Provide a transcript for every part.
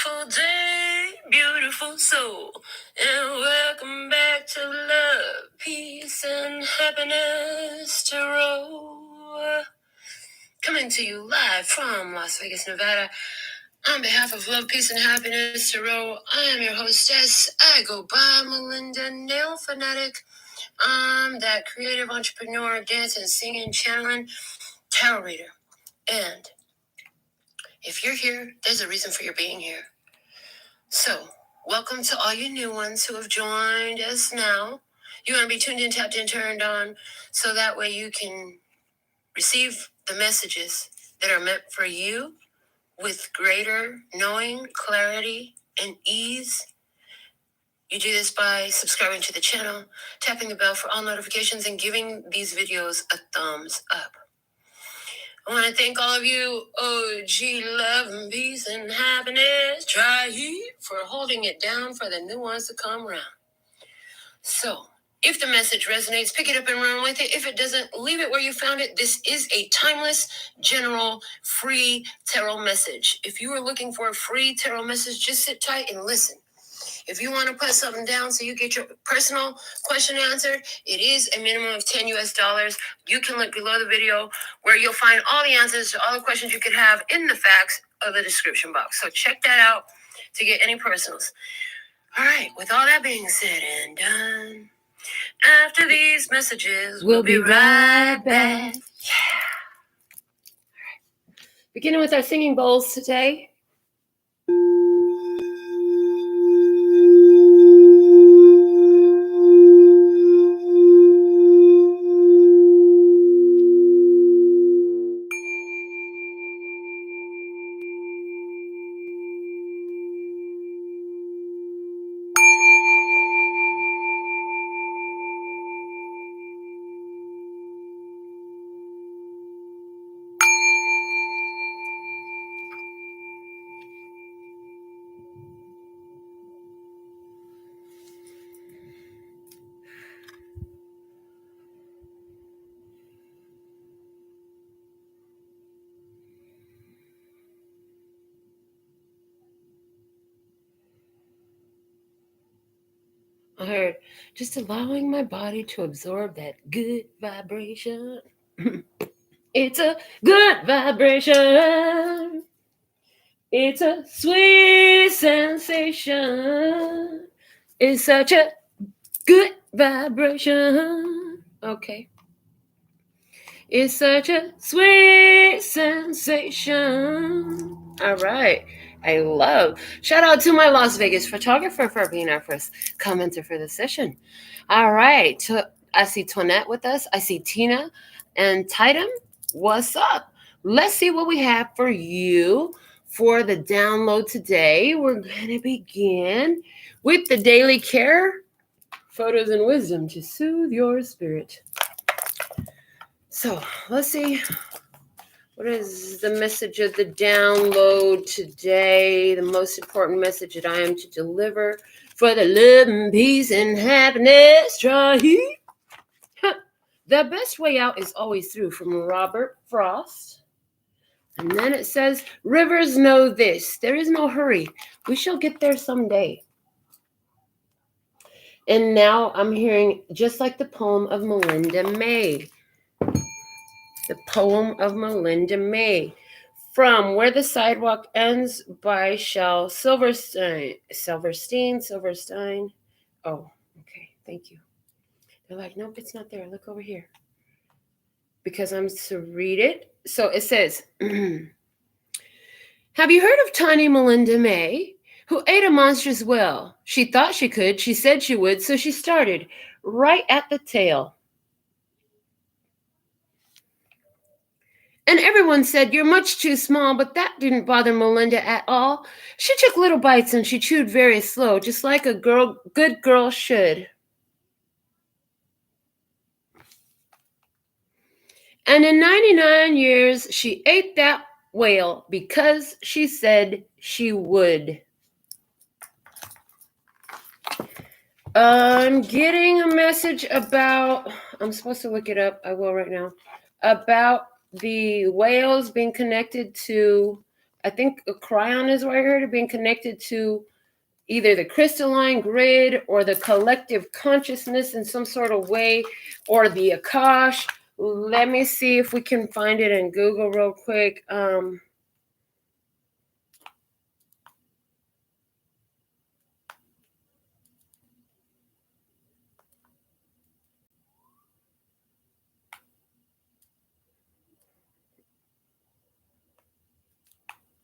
beautiful day, beautiful soul, and welcome back to Love, Peace, and Happiness Tarot. Coming to you live from Las Vegas, Nevada. On behalf of Love, Peace, and Happiness Tarot, I am your hostess. I go by Melinda, NailFanatic. I'm that creative entrepreneur, dance and singing, channeling tarot reader. And if you're here, there's a reason for your being here. So, welcome to all you new ones who have joined us now. You want to be tuned in, tapped in, turned on, so that way you can receive the messages that are meant for you with greater knowing, clarity, and ease. You do this by subscribing to the channel, tapping the bell for all notifications, and giving these videos a thumbs up. I want to thank all of you, OG love and peace and happiness, for holding it down for the new ones to come around. So, if the message resonates, pick it up and run with it. If it doesn't, leave it where you found it. This is a timeless, general, free tarot message. If you are looking for a free tarot message, just sit tight and listen. If you want to put something down so you get your personal question answered, it is a minimum of $10 US. You can look below the video where you'll find all the answers to all the questions you could have in the facts of the description box. So check that out to get any personals. All right, with all that being said and done, after these messages, we'll be right back. Yeah. All right. Beginning with our singing bowls today. I heard just allowing my body to absorb that good vibration. It's a good vibration. It's a sweet sensation. It's such a good vibration. Okay. It's such a sweet sensation. All right. I love. Shout out to my Las Vegas photographer for being our first commenter for the session. All right. I see Toinette with us. I see Tina and Titan. What's up? Let's see what we have for you for the download today. We're going to begin with the daily care, photos and wisdom to soothe your spirit. So let's see. What is the message of the download today? The most important message that I am to deliver for the love and peace and happiness. The best way out is always through, from Robert Frost. And then it says, rivers know this. There is no hurry. We shall get there someday. And now I'm hearing just like the poem of Melinda May. The poem of Melinda May. From Where the Sidewalk Ends by Shel Silverstein. Oh, okay. Thank you. They're like, nope, it's not there. Look over here. Because I'm to read it. So it says, have you heard of tiny Melinda May, who ate a monstrous whale? She thought she could. She said she would. So she started right at the tail. And everyone said, you're much too small, but that didn't bother Melinda at all. She took little bites and she chewed very slow, just like a good girl should. And in 99 years, she ate that whale because she said she would. I'm getting a message about, I'm supposed to look it up, I will right now, about the whales being connected to I think a cryon is what I heard, of being connected to either the crystalline grid or the collective consciousness in some sort of way, or the Akash. Let me see if we can find it in Google real quick.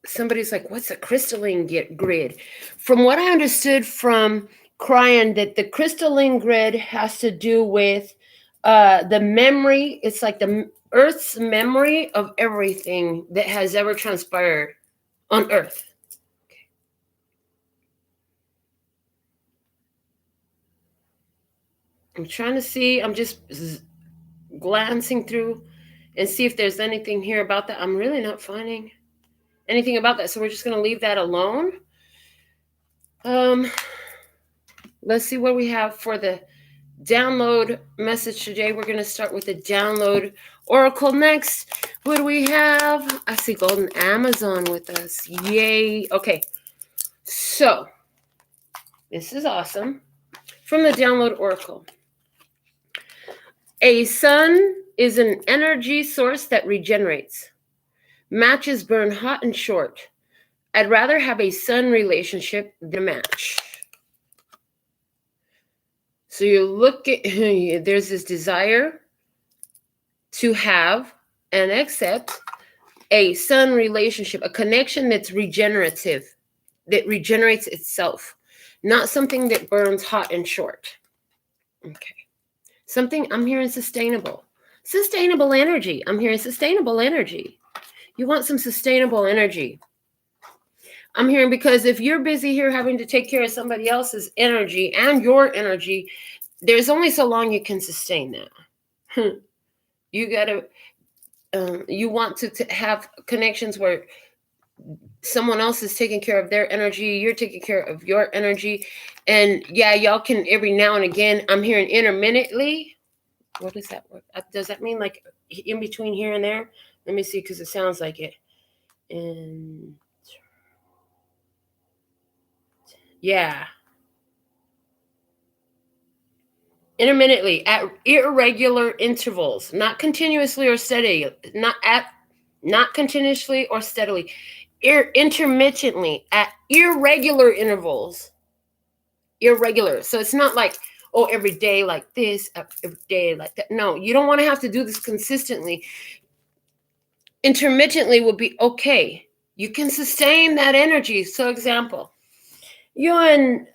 Somebody's like, what's a crystalline grid? From what I understood from Cryon, that the crystalline grid has to do with the memory. It's like the Earth's memory of everything that has ever transpired on Earth. Okay. I'm trying to see. I'm just glancing through and see if there's anything here about that. I'm really not finding anything about that, so we're just going to leave that alone. Let's see what we have for the download message today. We're going to start with the download oracle next. What do we have? I see Golden Amazon with us. Yay. Okay, so this is awesome. From the download oracle, a sun is an energy source that regenerates. Matches burn hot and short. I'd rather have a sun relationship than a match. So you look at, there's this desire to have and accept a sun relationship, a connection that's regenerative, that regenerates itself, not something that burns hot and short. Okay. Something, I'm hearing sustainable energy. I'm hearing sustainable energy. You want some sustainable energy. I'm hearing, because if you're busy here having to take care of somebody else's energy and your energy, there's only so long you can sustain that. You gotta, you want to have connections where someone else is taking care of their energy, you're taking care of your energy, and yeah, y'all can every now and again. I'm hearing intermittently. What does that work? Does that mean like in between here and there? Let me see, because it sounds like it. And yeah. Intermittently, at irregular intervals, not continuously or steady, not continuously or steadily, intermittently at irregular intervals. Irregular. So it's not like, oh, every day like this, every day like that. No, you don't want to have to do this consistently. Intermittently will be okay. You can sustain that energy. So example, you and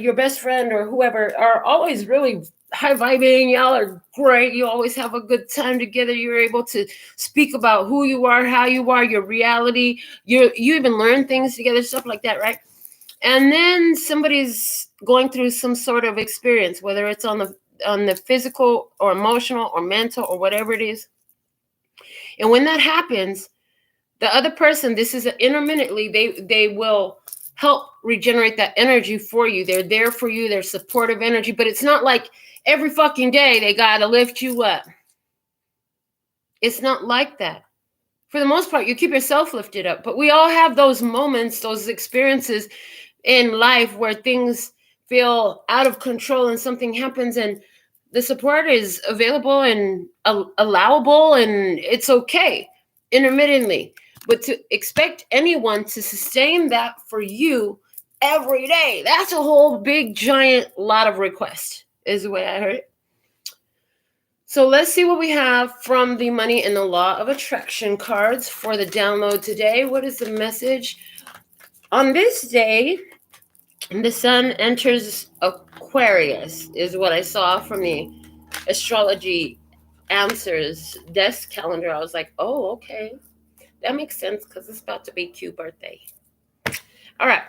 your best friend or whoever are always really high vibing. Y'all are great. You always have a good time together. You're able to speak about who you are, how you are, your reality. You even learn things together, stuff like that, right? And then somebody's going through some sort of experience, whether it's on the physical or emotional or mental or whatever it is. And when that happens, the other person, this is intermittently, they will help regenerate that energy for you. They're there for you. They're supportive energy, but it's not like every fucking day they got to lift you up. It's not like that. For the most part, you keep yourself lifted up, but we all have those moments, those experiences in life where things feel out of control and something happens, and the support is available and allowable, and it's okay intermittently. But to expect anyone to sustain that for you every day, that's a whole big, giant lot of requests, is the way I heard it. So let's see what we have from the Money and the Law of Attraction cards for the download today. What is the message? On this day, the sun enters Aquarius, is what I saw from the astrology answers desk calendar. I was like, oh, okay. That makes sense because it's about to be Q's birthday. All right.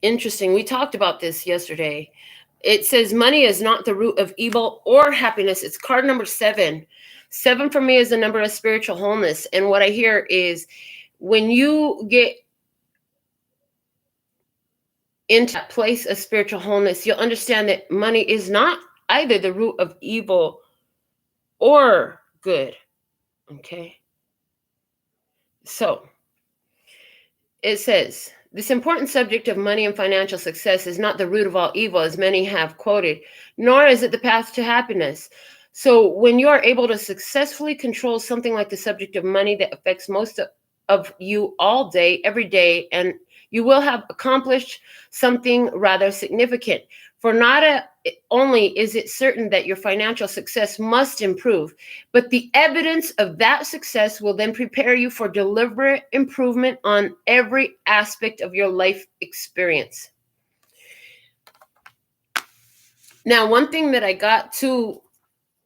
Interesting. We talked about this yesterday. It says money is not the root of evil or happiness. It's card number 7. 7 for me is the number of spiritual wholeness. And what I hear is when you get into that place of spiritual wholeness, you'll understand that money is not either the root of evil or good. Okay. So it says, this important subject of money and financial success is not the root of all evil, as many have quoted, nor is it the path to happiness. So when you are able to successfully control something like the subject of money that affects most of you all day, every day, and you will have accomplished something rather significant. For not only is it certain that your financial success must improve, but the evidence of that success will then prepare you for deliberate improvement on every aspect of your life experience. Now, one thing that I got to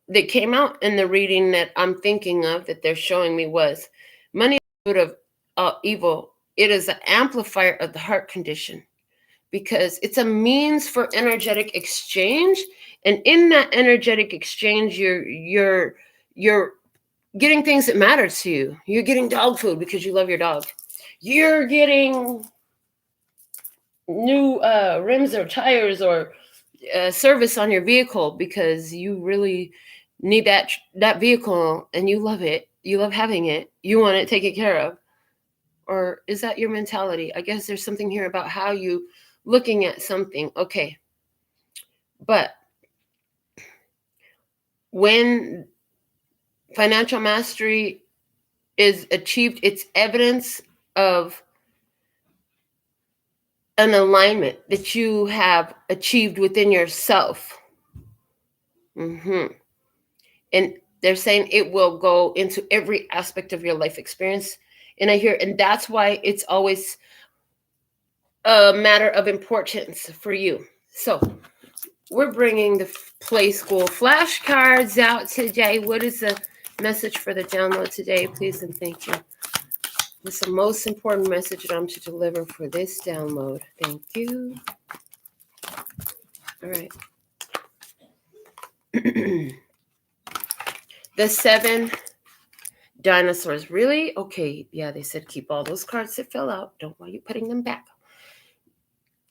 that came out in the reading that I'm thinking of that they're showing me was money is the root of evil. It is an amplifier of the heart condition, because it's a means for energetic exchange, and in that energetic exchange, you're getting things that matter to you. You're getting dog food because you love your dog. You're getting new rims or tires or service on your vehicle because you really need that vehicle and you love it. You love having it. You want it taken care of. Or is that your mentality? I guess there's something here about how you looking at something. Okay. But when financial mastery is achieved, it's evidence of an alignment that you have achieved within yourself. And they're saying it will go into every aspect of your life experience. And that's why it's always a matter of importance for you. So we're bringing the Play School flashcards out today. What is the message for the download today? Please and thank you. What's the most important message that I'm to deliver for this download? Thank you. All right. The 7 dinosaurs. Really? Okay. Yeah, they said keep all those cards that fell out. Don't want you putting them back.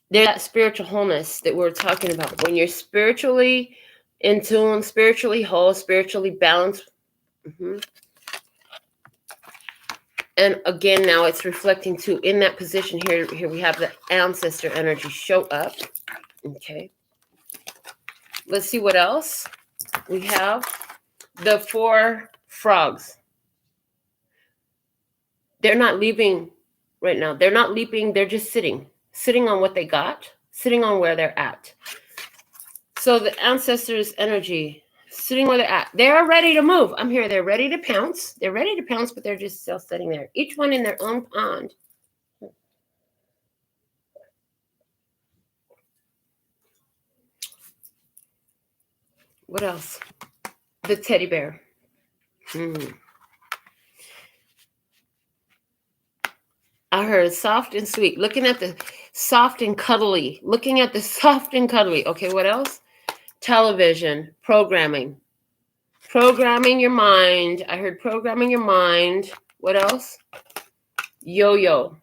There's that spiritual wholeness that we're talking about. When you're spiritually in tune, spiritually whole, spiritually balanced. And again, now it's reflecting too in that position here. Here we have the ancestor energy show up. Okay. Let's see what else. We have the 4 frogs. They're not leaving right now. They're not leaping. They're just sitting on what they got, sitting on where they're at. So the ancestors' energy, sitting where they're at. They're ready to move. I'm here. They're ready to pounce. They're ready to pounce, but they're just still sitting there. Each one in their own pond. What else? The teddy bear. I heard soft and sweet. Looking at the soft and cuddly. Looking at the soft and cuddly. Okay, what else? Television. Programming. Programming your mind. I heard programming your mind. What else? Yo-yo.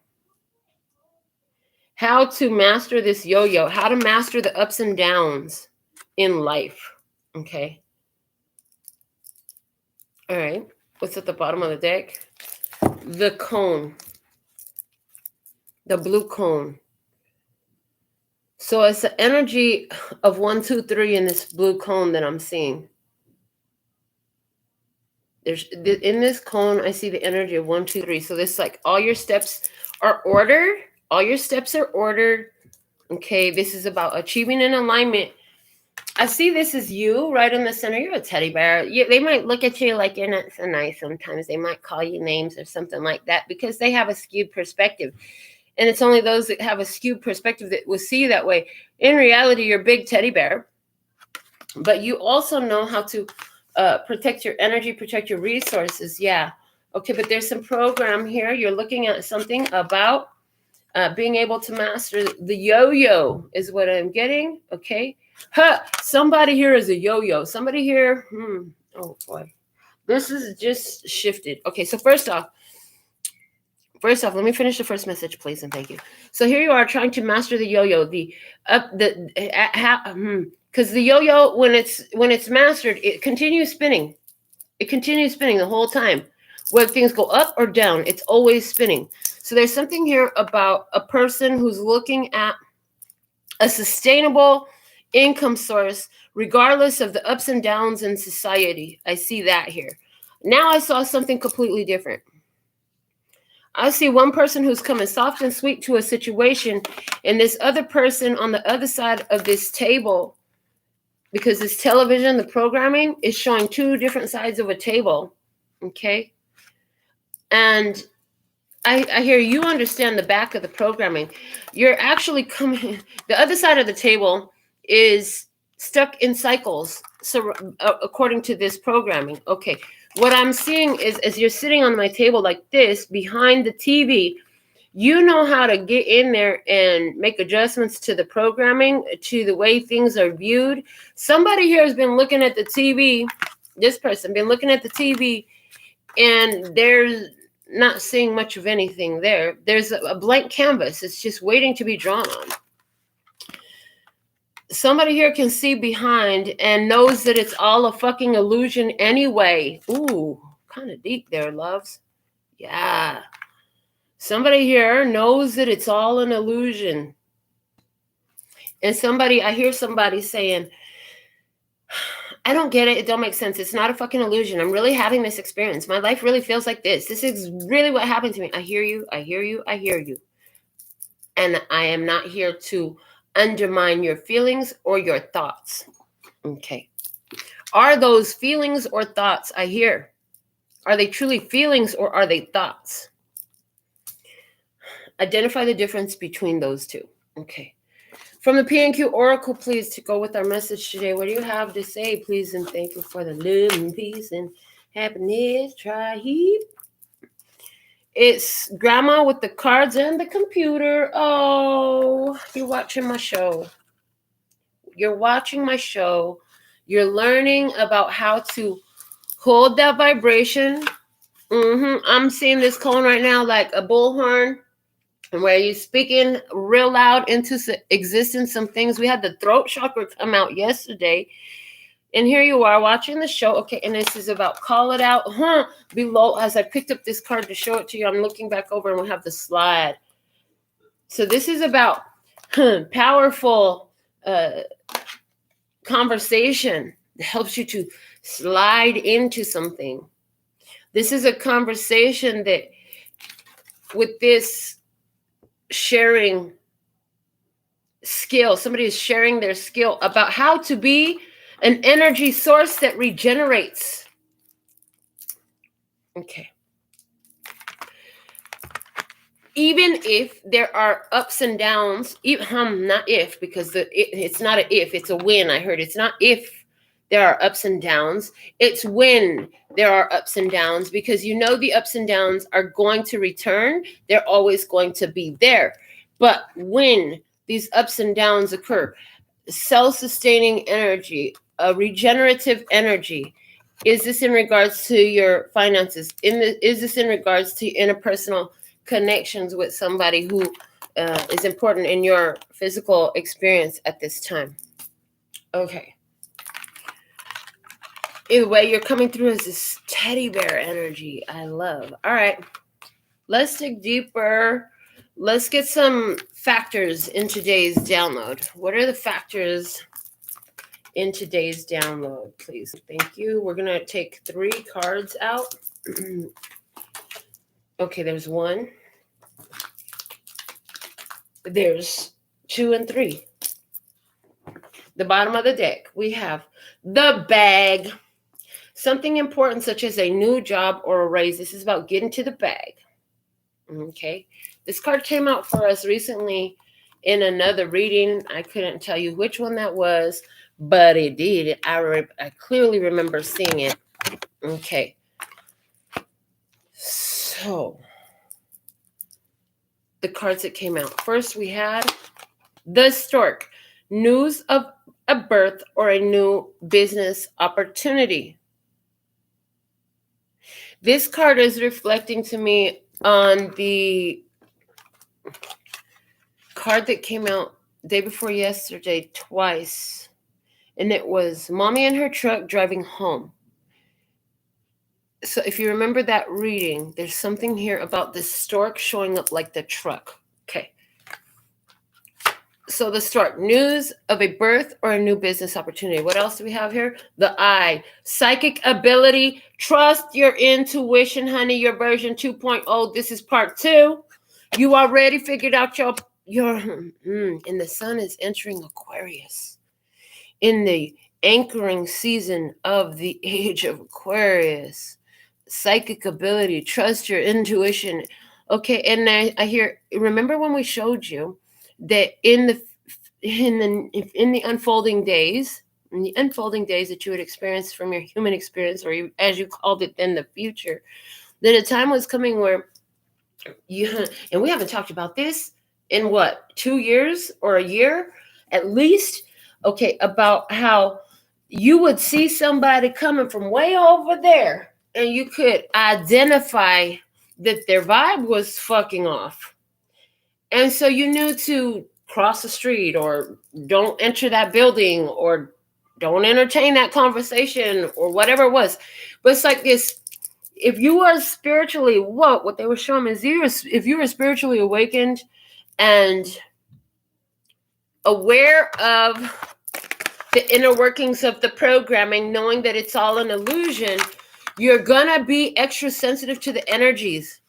How to master this yo-yo. How to master the ups and downs in life. Okay. All right. What's at the bottom of the deck? The cone. The blue cone. So it's the energy of 1, 2, 3 in this blue cone that I'm seeing. There's in this cone, I see the energy of 1, 2, 3. So this like all your steps are ordered. All your steps are ordered. Okay, this is about achieving an alignment. I see this is you right in the center. You're a teddy bear. They might look at you like you're not so nice sometimes. They might call you names or something like that because they have a skewed perspective. And it's only those that have a skewed perspective that will see you that way. In reality, you're a big teddy bear. But you also know how to protect your energy, protect your resources. Yeah. Okay, but there's some program here. You're looking at something about being able to master the yo-yo is what I'm getting. Okay. Somebody here is a yo-yo. Somebody here. Oh, boy. This is just shifted. Okay, so first off, let me finish the first message, please, and thank you. So here you are trying to master the yo-yo, because the yo-yo, when it's mastered, it continues spinning. It continues spinning the whole time. Whether things go up or down, it's always spinning. So there's something here about a person who's looking at a sustainable income source, regardless of the ups and downs in society. I see that here. Now I saw something completely different. I see one person who's coming soft and sweet to a situation, and this other person on the other side of this table, because this television, the programming, is showing two different sides of a table. Okay? And I hear you understand the back of the programming. You're actually coming, the other side of the table is stuck in cycles. So according to this programming, okay. What I'm seeing is, as you're sitting on my table like this, behind the TV, you know how to get in there and make adjustments to the programming, to the way things are viewed. Somebody here has been looking at the TV, this person been looking at the TV, and there's not seeing much of anything there. There's a blank canvas. It's just waiting to be drawn on. Somebody here can see behind and knows that it's all a fucking illusion anyway. Ooh, kind of deep there, loves. Yeah. Somebody here knows that it's all an illusion. And I hear somebody saying, I don't get it. It don't make sense. It's not a fucking illusion. I'm really having this experience. My life really feels like this. This is really what happened to me. I hear you. I hear you. I hear you. And I am not here to undermine your feelings or your thoughts. Okay. Are those feelings or thoughts I hear? Are they truly feelings or are they thoughts? Identify the difference between those two. Okay. From the P&Q Oracle, please, to go with our message today. What do you have to say, please, and thank you for the love and peace and happiness. Try heap. It's Grandma with the cards and the computer. Oh, you're watching my show. You're watching my show. You're learning about how to hold that vibration. I'm seeing this cone right now like a bullhorn. And where you're speaking real loud into existence some things. We had the throat chakra come out yesterday. And here you are watching the show. Okay, and this is about call it out. Below, as I picked up this card to show it to you, I'm looking back over and we have the slide. So this is about powerful conversation that helps you to slide into something. This is a conversation that with this sharing skill, somebody is sharing their skill about how to be an energy source that regenerates. Okay. Even if there are ups and downs, not if, because it's not an if, it's a when. I heard it's not if there are ups and downs, it's when there are ups and downs, because you know the ups and downs are going to return. They're always going to be there. But when these ups and downs occur, self-sustaining energy, a regenerative energy, is this in regards to your finances? Is this in regards to interpersonal connections with somebody who is important in your physical experience at this time? Okay. Either way, you're coming through as this teddy bear energy I love. All right. Let's dig deeper. Let's get some factors in today's download. What are the factors in today's download, please? Thank you. We're going to take 3 cards out. Okay, there's 1. There's 2 and 3. The bottom of the deck, we have the bag. Something important such as a new job or a raise. This is about getting to the bag. Okay. This card came out for us recently in another reading. I couldn't tell you which one that was, but it did. I clearly remember seeing it. Okay. So, the cards that came out. First, we had the Stork. News of a birth or a new business opportunity. This card is reflecting to me on the card that came out day before yesterday twice. And it was Mommy in her truck driving home. So if you remember that reading, there's something here about the stork showing up like the truck. Okay. So the stork, news of a birth or a new business opportunity. What else do we have here? The eye, psychic ability. Trust your intuition, honey. Your version 2.0. This is part 2. You already figured out your and the sun is entering Aquarius in the anchoring season of the age of Aquarius. Psychic ability, trust your intuition. Okay, and I hear, remember when we showed you that in the unfolding days, that you would experience from your human experience, or you, as you called it, then the future, that a time was coming where you, and we haven't talked about this in what, 2 years or a year at least, okay, about how you would see somebody coming from way over there and you could identify that their vibe was fucking off. And so you knew to cross the street, or don't enter that building, or don't entertain that conversation, or whatever it was. But it's like this, if you are spiritually, what they were showing is, if you were spiritually awakened and aware of the inner workings of the programming, knowing that it's all an illusion, you're gonna be extra sensitive to the energies.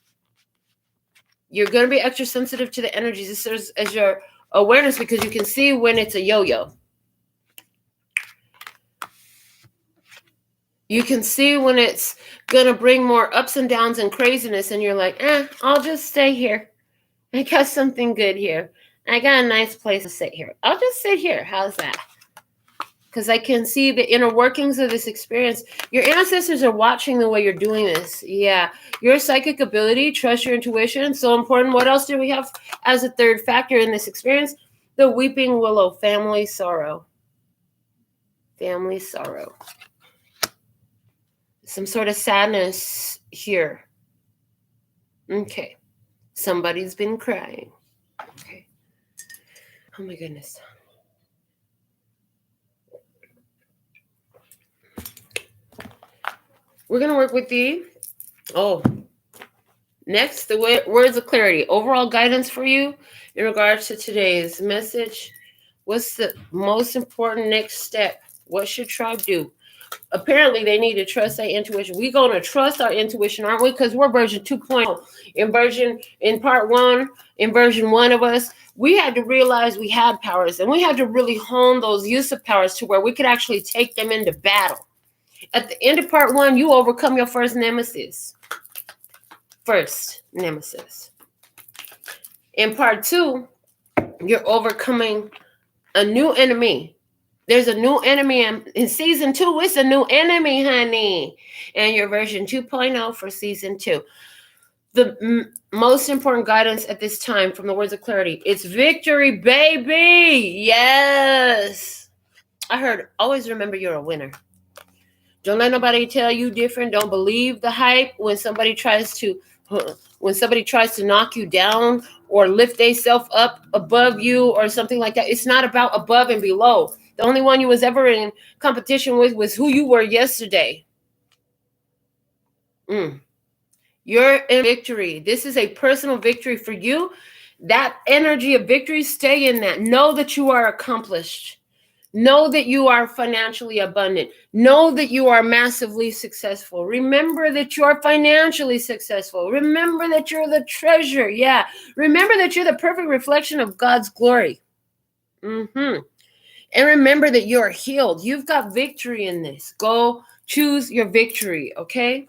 You're gonna be extra sensitive to the energies. This serves as your awareness, because you can see when it's a yo-yo. You can see when it's gonna bring more ups and downs and craziness, and you're like, I'll just stay here. I got something good here. I got a nice place to sit here. I'll just sit here. How's that? Because I can see the inner workings of this experience. Your ancestors are watching the way you're doing this. Yeah. Your psychic ability, trust your intuition, so important. What else do we have as a third factor in this experience? The weeping willow, family sorrow. Family sorrow. Some sort of sadness here. Okay. Somebody's been crying. Okay. Oh my goodness. We're going to work with the, next, the words of clarity. Overall guidance for you in regards to today's message. What's the most important next step? What should tribe do? Apparently, they need to trust their intuition. We're going to trust our intuition, aren't we? Because we're version 2.0. In part 1, in version 1 of us, we had to realize we had powers, and we had to really hone those use of powers to where we could actually take them into battle. At the end of part 1, you overcome your first nemesis. In part 2, you're overcoming a new enemy. There's a new enemy in season 2. It's a new enemy, honey. And your version 2.0 for season 2. The most important guidance at this time from the words of clarity. It's victory, baby. Yes. I heard, always remember you're a winner. Don't let nobody tell you different. Don't believe the hype when somebody tries to knock you down or lift themselves up above you or something like that. It's not about above and below. The only one you was ever in competition with was who you were yesterday. You're in victory. This is a personal victory for you. That energy of victory, stay in that. Know that you are accomplished. Know that you are financially abundant. Know that you are massively successful. Remember that you are financially successful. Remember that you're the treasure. Yeah. Remember that you're the perfect reflection of God's glory. And remember that you're healed. You've got victory in this. Go choose your victory, okay?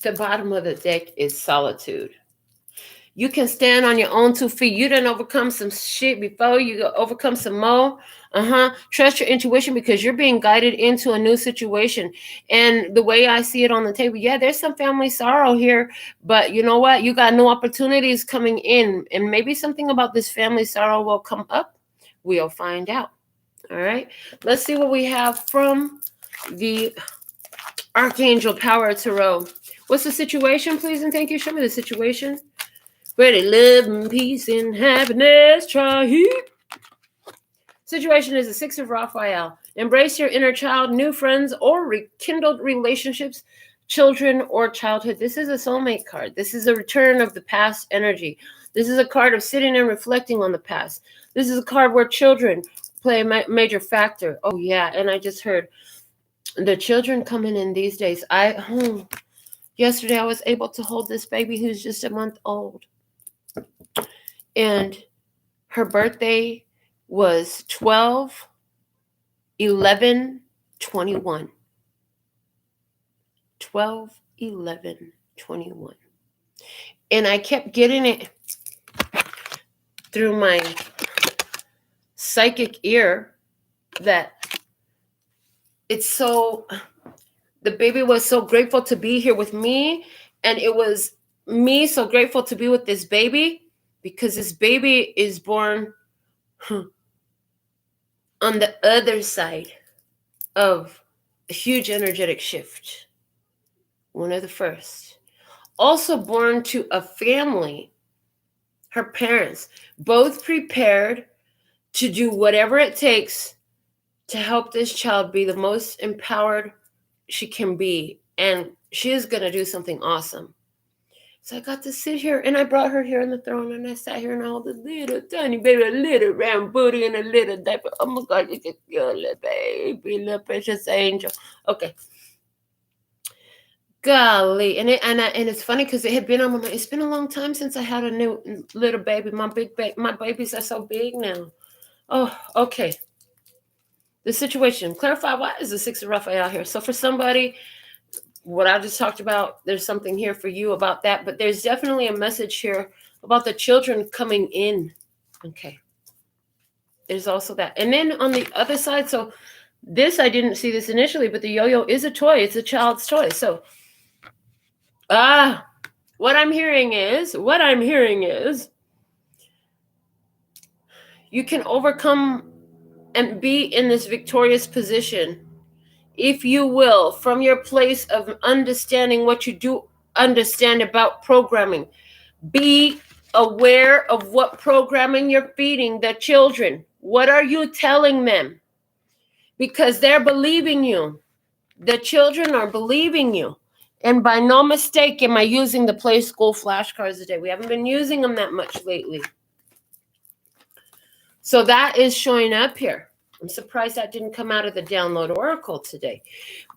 The bottom of the deck is solitude. You can stand on your own 2 feet. You done overcome some shit before. You overcome some more. Trust your intuition, because you're being guided into a new situation. And the way I see it on the table, yeah, there's some family sorrow here. But you know what? You got new opportunities coming in. And maybe something about this family sorrow will come up. We'll find out. All right. Let's see what we have from the Archangel Power Tarot. What's the situation, please? And thank you. Show me the situation. Ready, love and peace and happiness, try. Situation is the 6 of Raphael. Embrace your inner child, new friends, or rekindled relationships, children or childhood. This is a soulmate card. This is a return of the past energy. This is a card of sitting and reflecting on the past. This is a card where children play a major factor. Oh, yeah. And I just heard the children coming in these days. Yesterday I was able to hold this baby who's just a month old. And her birthday was 12/11/21. 12/11/21. And I kept getting it through my psychic ear that the baby was so grateful to be here with me, and it was me so grateful to be with this baby, because this baby is born on the other side of a huge energetic shift. One of the first. Also born to a family, her parents, both prepared to do whatever it takes to help this child be the most empowered she can be. And she is going to do something awesome. So I got to sit here, and I brought her here on the throne, and I sat here and I held a little tiny baby, a little round booty and a little diaper. Oh my God, you just your little baby, little precious angel. Okay. Golly. And it's funny because it had been on my mind. It's been a long time since I had a new little baby. My babies are so big now. Oh, okay. The situation. Clarify, why is the Six of Raphael here? So for somebody, what I just talked about, there's something here for you about that, but there's definitely a message here about the children coming in. Okay. There's also that. And then on the other side, so this, I didn't see this initially, but the yo-yo is a toy. It's a child's toy. So, what I'm hearing is, you can overcome and be in this victorious position, if you will, from your place of understanding what you do understand about programming. Be aware of what programming you're feeding the children. What are you telling them? Because they're believing you. The children are believing you. And by no mistake am I using the Play School flashcards today. We haven't been using them that much lately. So that is showing up here. I'm surprised that didn't come out of the Download Oracle today.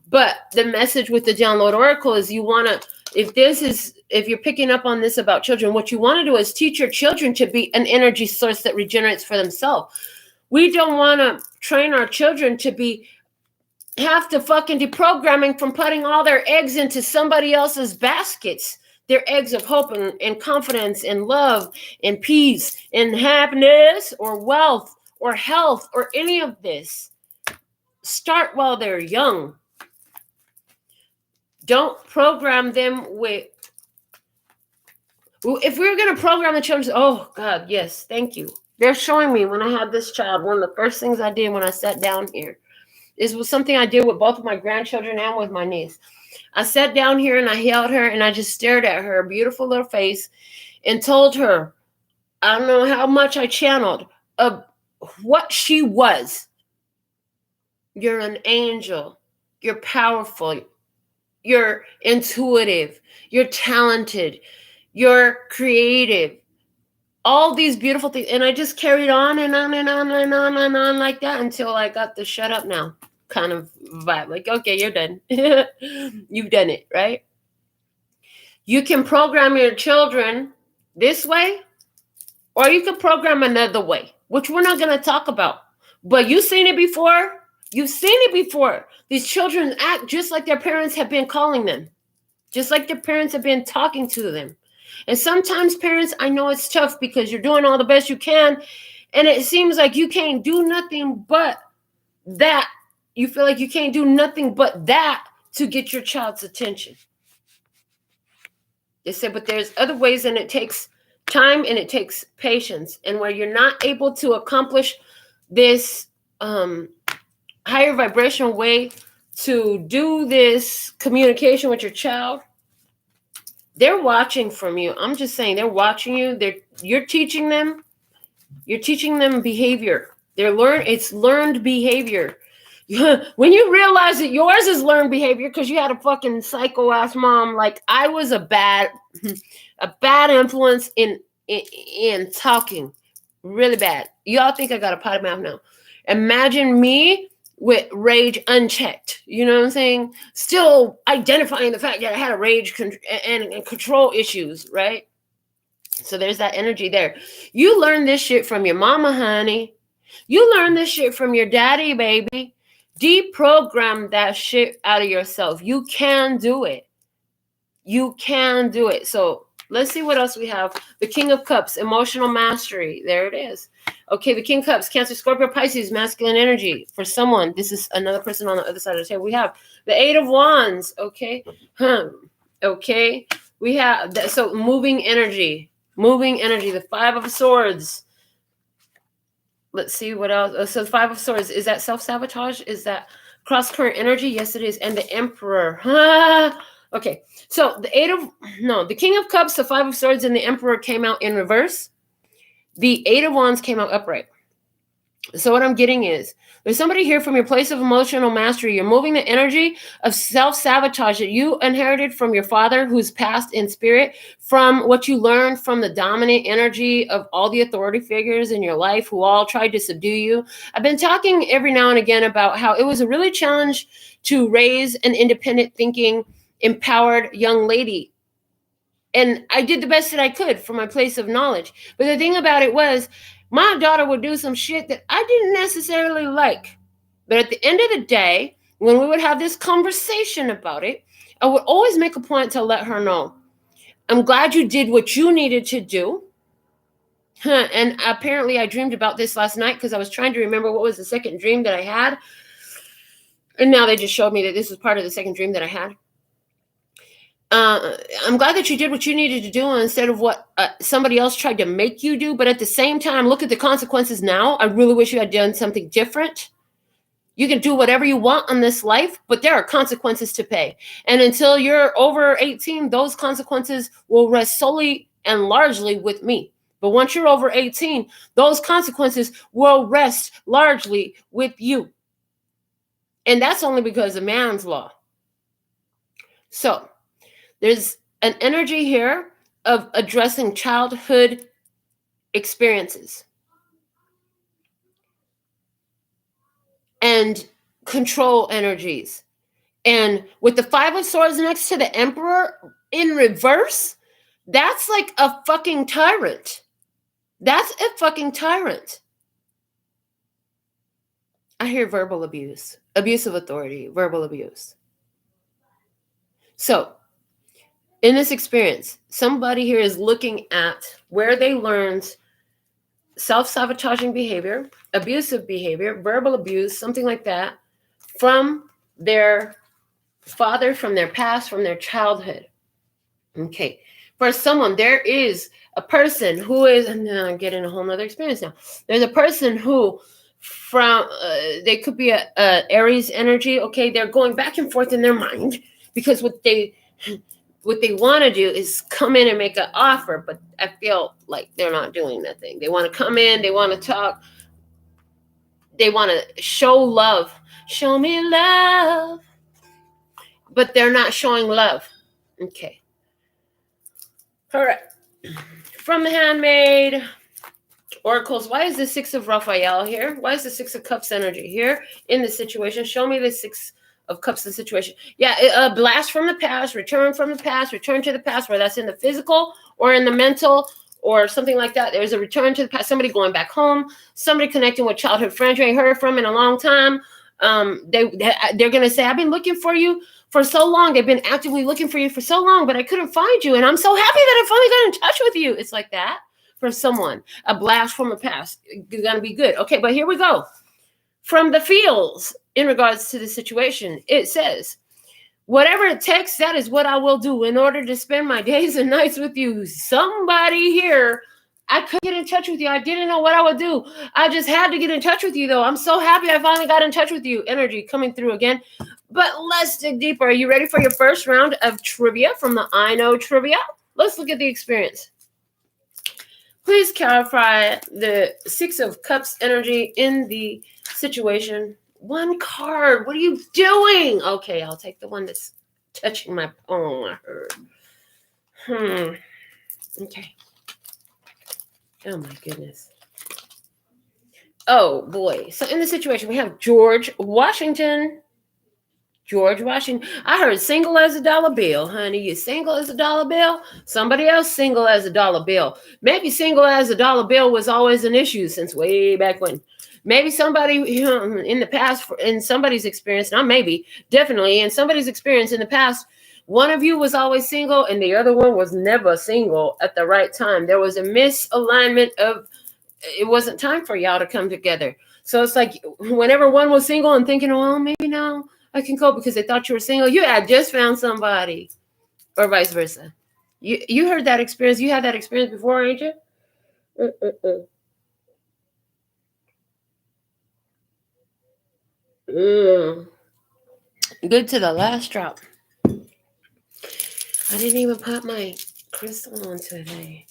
But the message with the Download Oracle is you want to, if you're picking up on this about children, what you want to do is teach your children to be an energy source that regenerates for themselves. We don't want to train our children to have to fucking deprogramming from putting all their eggs into somebody else's baskets. Their eggs of hope and confidence and love and peace and happiness or wealth or health or any of this. Start while they're young. Don't program them with, if we're going to program the children, oh God, yes, thank you. They're showing me when I had this child, one of the first things I did when I sat down here, was something I did with both of my grandchildren and with my niece. I sat down here and I held her and I just stared at her beautiful little face and told her, I don't know how much I channeled of what she was. You're an angel. You're powerful. You're intuitive. You're talented. You're creative. All these beautiful things. And I just carried on and on and on and on and on like that until I got the shut up now kind of vibe. Like, okay, you're done. You've done it, right? You can program your children this way, or you can program another way, which we're not going to talk about. But you've seen it before. You've seen it before. These children act just like their parents have been calling them, just like their parents have been talking to them. And sometimes parents, I know it's tough because you're doing all the best you can, and it seems like you can't do nothing but that. You feel like you can't do nothing but that to get your child's attention. They said, but there's other ways, and it takes time and it takes patience. And where you're not able to accomplish this higher vibrational way to do this communication with your child, they're watching from you. I'm just saying, they're watching you. You're teaching them. You're teaching them behavior. It's learned behavior. When you realize that yours is learned behavior because you had a fucking psycho ass mom, like I was a bad influence in talking, really bad. Y'all think I got a potty mouth now? Imagine me with rage unchecked. You know what I'm saying? Still identifying the fact that I had a rage and control issues, right? So there's that energy there. You learn this shit from your mama, honey. You learn this shit from your daddy, baby. Deprogram that shit out of yourself. You can do it. You can do it. So let's see what else we have. The King of Cups, emotional mastery. There it is. Okay, the King of Cups, Cancer, Scorpio, Pisces, masculine energy. For someone, this is another person on the other side of the table. We have the Eight of Wands. Okay. Okay. We have, so moving energy. The Five of Swords. Let's see what else. So the Five of Swords, is that self-sabotage? Is that cross-current energy? Yes, it is. And the Emperor. Okay, so the King of Cups, the Five of Swords, and the Emperor came out in reverse. The Eight of Wands came out upright. So what I'm getting is, there's somebody here from your place of emotional mastery. You're moving the energy of self-sabotage that you inherited from your father, who's passed in spirit, from what you learned from the dominant energy of all the authority figures in your life who all tried to subdue you. I've been talking every now and again about how it was a really challenge to raise an independent thinking, empowered young lady. And I did the best that I could from my place of knowledge. But the thing about it was, my daughter would do some shit that I didn't necessarily like. But at the end of the day, when we would have this conversation about it, I would always make a point to let her know, I'm glad you did what you needed to do. And apparently I dreamed about this last night because I was trying to remember what was the second dream that I had. And now they just showed me that this was part of the second dream that I had. I'm glad that you did what you needed to do instead of what somebody else tried to make you do. But at the same time, look at the consequences now. I really wish you had done something different. You can do whatever you want in this life, but there are consequences to pay. And until you're over 18, those consequences will rest solely and largely with me. But once you're over 18, those consequences will rest largely with you. And that's only because of man's law. So there's an energy here of addressing childhood experiences and control energies. And with the Five of Swords next to the Emperor in reverse, that's like a fucking tyrant. That's a fucking tyrant. I hear verbal abuse, abuse of authority, verbal abuse. So in this experience, somebody here is looking at where they learned self-sabotaging behavior, abusive behavior, verbal abuse, something like that, from their father, from their past, from their childhood. Okay. For someone, there is a person who is, and I'm getting a whole nother experience now. There's a person who, from, they could be a Aries energy. Okay. They're going back and forth in their mind because what they want to do is come in and make an offer, but I feel like they're not doing that thing. They want to come in, they want to talk, they want to show love. Show me love. But they're not showing love. Okay. All right. From the Handmaid Oracles, why is the Six of Raphael here? Why is the Six of Cups energy here in this situation? Show me the Six of Cups, the situation. Yeah, a blast from the past, return from the past, return to the past, whether that's in the physical or in the mental or something like that. There's a return to the past, somebody going back home, somebody connecting with childhood friends you ain't heard from in a long time. They're going to say, I've been looking for you for so long. They've been actively looking for you for so long, but I couldn't find you. And I'm so happy that I finally got in touch with you. It's like that for someone. A blast from the past. It's going to be good. Okay, but here we go. From the fields, in regards to the situation, it says, whatever it takes, that is what I will do in order to spend my days and nights with you. Somebody here, I couldn't get in touch with you. I didn't know what I would do. I just had to get in touch with you, though. I'm so happy I finally got in touch with you. Energy coming through again. But let's dig deeper. Are you ready for your first round of trivia from the I Know Trivia? Let's look at the experience. Please clarify the Six of Cups energy in the situation One card. What are you doing? Okay, I'll take the one that's touching my palm, I heard. Okay. Oh, my goodness. Oh, boy. So in the situation, we have George Washington. I heard single as a dollar bill, honey. You single as a dollar bill? Somebody else single as a dollar bill. Maybe single as a dollar bill was always an issue since way back when. Maybe somebody in the past, in somebody's experience, not maybe, definitely, in somebody's experience in the past, one of you was always single and the other one was never single at the right time. There was a misalignment of, it wasn't time for y'all to come together. So it's like whenever one was single and thinking, well, maybe now I can cope because they thought you were single, you had just found somebody, or vice versa. You heard that experience. You had that experience before, ain't you? Good to the last drop. I didn't even put my crystal on today.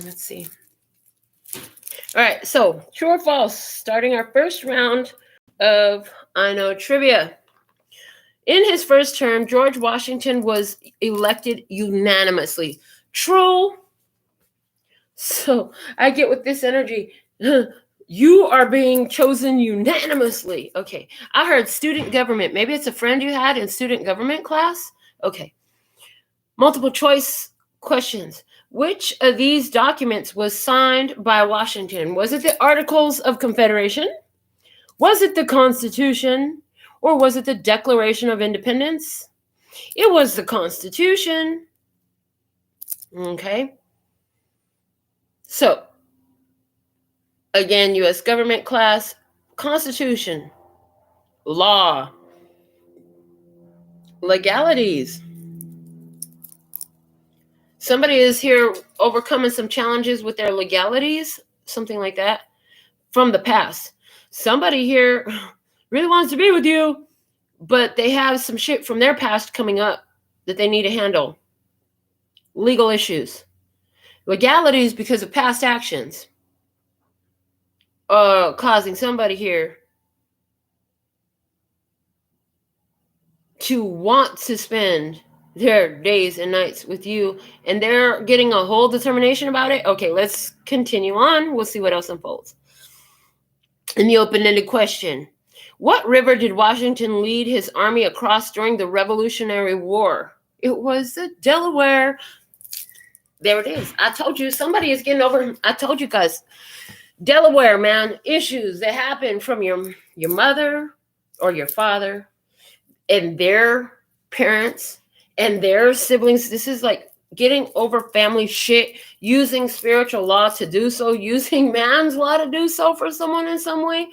Let's see. All right, so true or false, starting our first round of I Know Trivia. In his first term, George Washington was elected unanimously. True. So I get with this energy. You are being chosen unanimously. Okay. I heard student government. Maybe it's a friend you had in student government class. Okay. Multiple choice questions. Which of these documents was signed by Washington? Was it the Articles of Confederation? Was it the Constitution? Or was it the Declaration of Independence? It was the Constitution. Okay. So, again, U.S. government class, Constitution, law, legalities. Somebody is here overcoming some challenges with their legalities, something like that, from the past. Somebody here really wants to be with you, but they have some shit from their past coming up that they need to handle. Legal issues. Legalities because of past actions. Causing somebody here to want to spend their days and nights with you, and they're getting a whole determination about it. Okay, let's continue on. We'll see what else unfolds. In the open-ended question, what river did Washington lead his army across during the Revolutionary War? It was the Delaware. There it is. I told you, somebody is getting over. I told you guys, Delaware, man, issues that happen from your mother or your father and their parents and their siblings. This is like getting over family shit, using spiritual law to do so, using man's law to do so for someone in some way.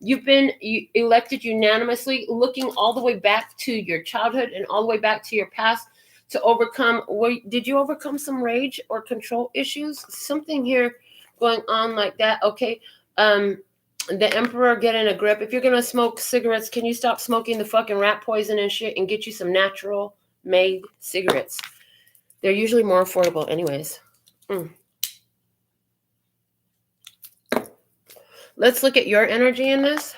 You've been elected unanimously, looking all the way back to your childhood and all the way back to your past to overcome. Did you overcome some rage or control issues? Something here going on like that. Okay. The Emperor getting a grip. If you're going to smoke cigarettes, can you stop smoking the fucking rat poison and shit and get you some natural made cigarettes? They're usually more affordable anyways. Let's look at your energy in this.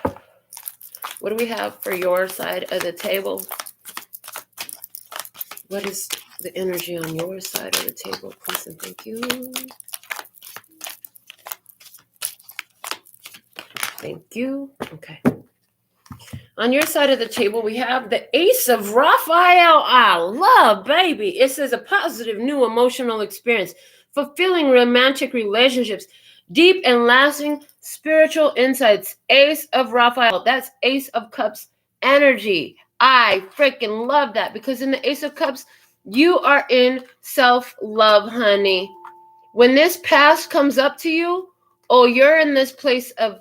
What do we have for your side of the table? What is the energy on your side of the table, please and thank you. Thank you. Okay. On your side of the table, we have the Ace of Raphael. I love, baby. It says a positive new emotional experience, fulfilling romantic relationships, deep and lasting spiritual insights. Ace of Raphael. That's Ace of Cups energy. I freaking love that because in the Ace of Cups, you are in self-love, honey. When this past comes up to you, oh, you're in this place of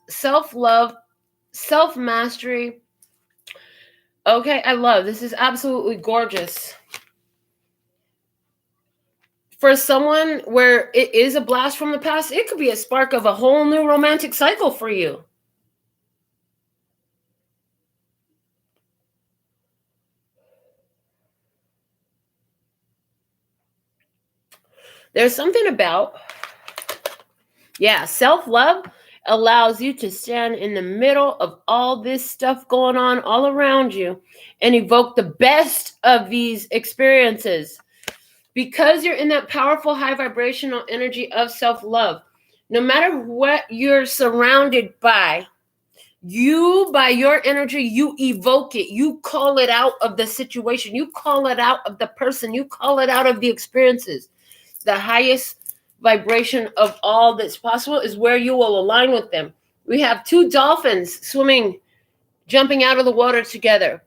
self-love, self-mastery. Okay, I love this. Is absolutely gorgeous. For someone where it is a blast from the past, it could be a spark of a whole new romantic cycle for you. There's something about, self-love. allows you to stand in the middle of all this stuff going on all around you and evoke the best of these experiences. Because you're in that powerful high vibrational energy of self-love, no matter what you're surrounded by, you, by your energy, you evoke it. You call it out of the situation. You call it out of the person. You call it out of the experiences. The highest vibration of all that's possible is where you will align with them. We have two dolphins swimming, jumping out of the water together.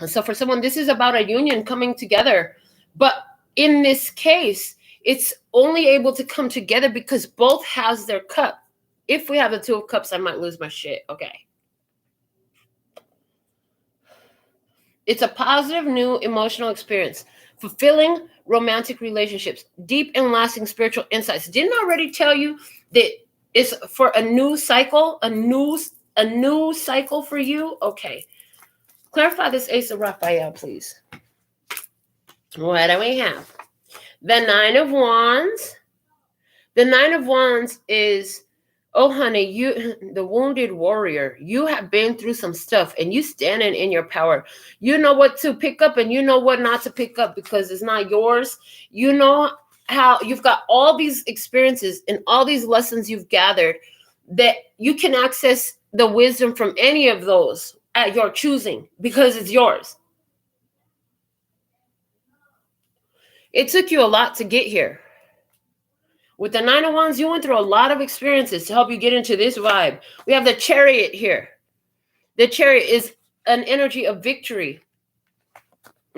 And so for someone, this is about a union coming together. But in this case, it's only able to come together because both has their cup. If we have the Two of Cups, I might lose my shit. Okay. It's a positive, new emotional experience. Fulfilling romantic relationships. Deep and lasting spiritual insights. Didn't I already tell you that it's for a new cycle? A new cycle for you? Okay. Clarify this Ace of Raphael, please. What do we have? The Nine of Wands. The Nine of Wands is, oh, honey, you, the wounded warrior, you have been through some stuff and you standing in your power. You know what to pick up and you know what not to pick up because it's not yours. You know how you've got all these experiences and all these lessons you've gathered that you can access the wisdom from any of those at your choosing because it's yours. It took you a lot to get here. With the Nine of Wands, you went through a lot of experiences to help you get into this vibe. We have the Chariot here. The Chariot is an energy of victory.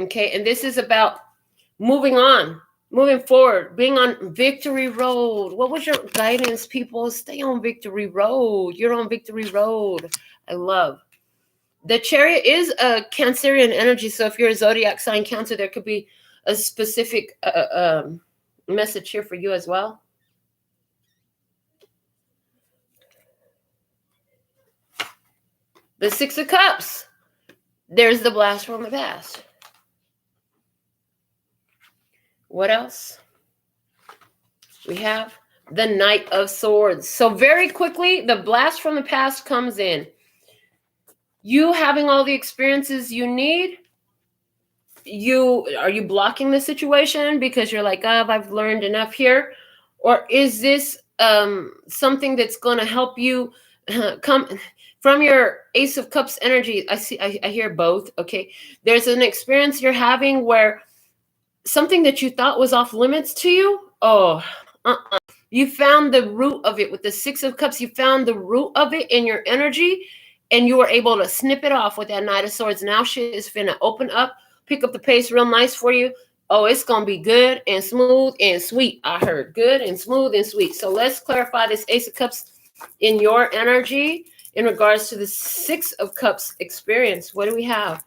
Okay, and this is about moving on, moving forward, being on victory road. What was your guidance, people? Stay on victory road. You're on victory road. I love. The Chariot is a Cancerian energy, so if you're a zodiac sign Cancer, there could be a specific message here for you as well. The Six of Cups. There's the blast from the past. What else? We have the Knight of Swords. So very quickly, the blast from the past comes in. You having all the experiences you need. Are you blocking the situation because you're like, oh, I've learned enough here? Or is this something that's going to help you come from your Ace of Cups energy? I hear both. Okay. There's an experience you're having where something that you thought was off limits to you. Oh, you found the root of it with the Six of Cups. You found the root of it in your energy and you were able to snip it off with that Knight of Swords. Now shit is finna open up, pick up the pace real nice for you. Oh, it's going to be good and smooth and sweet. I heard good and smooth and sweet. So let's clarify this Ace of Cups in your energy in regards to the Six of Cups experience. What do we have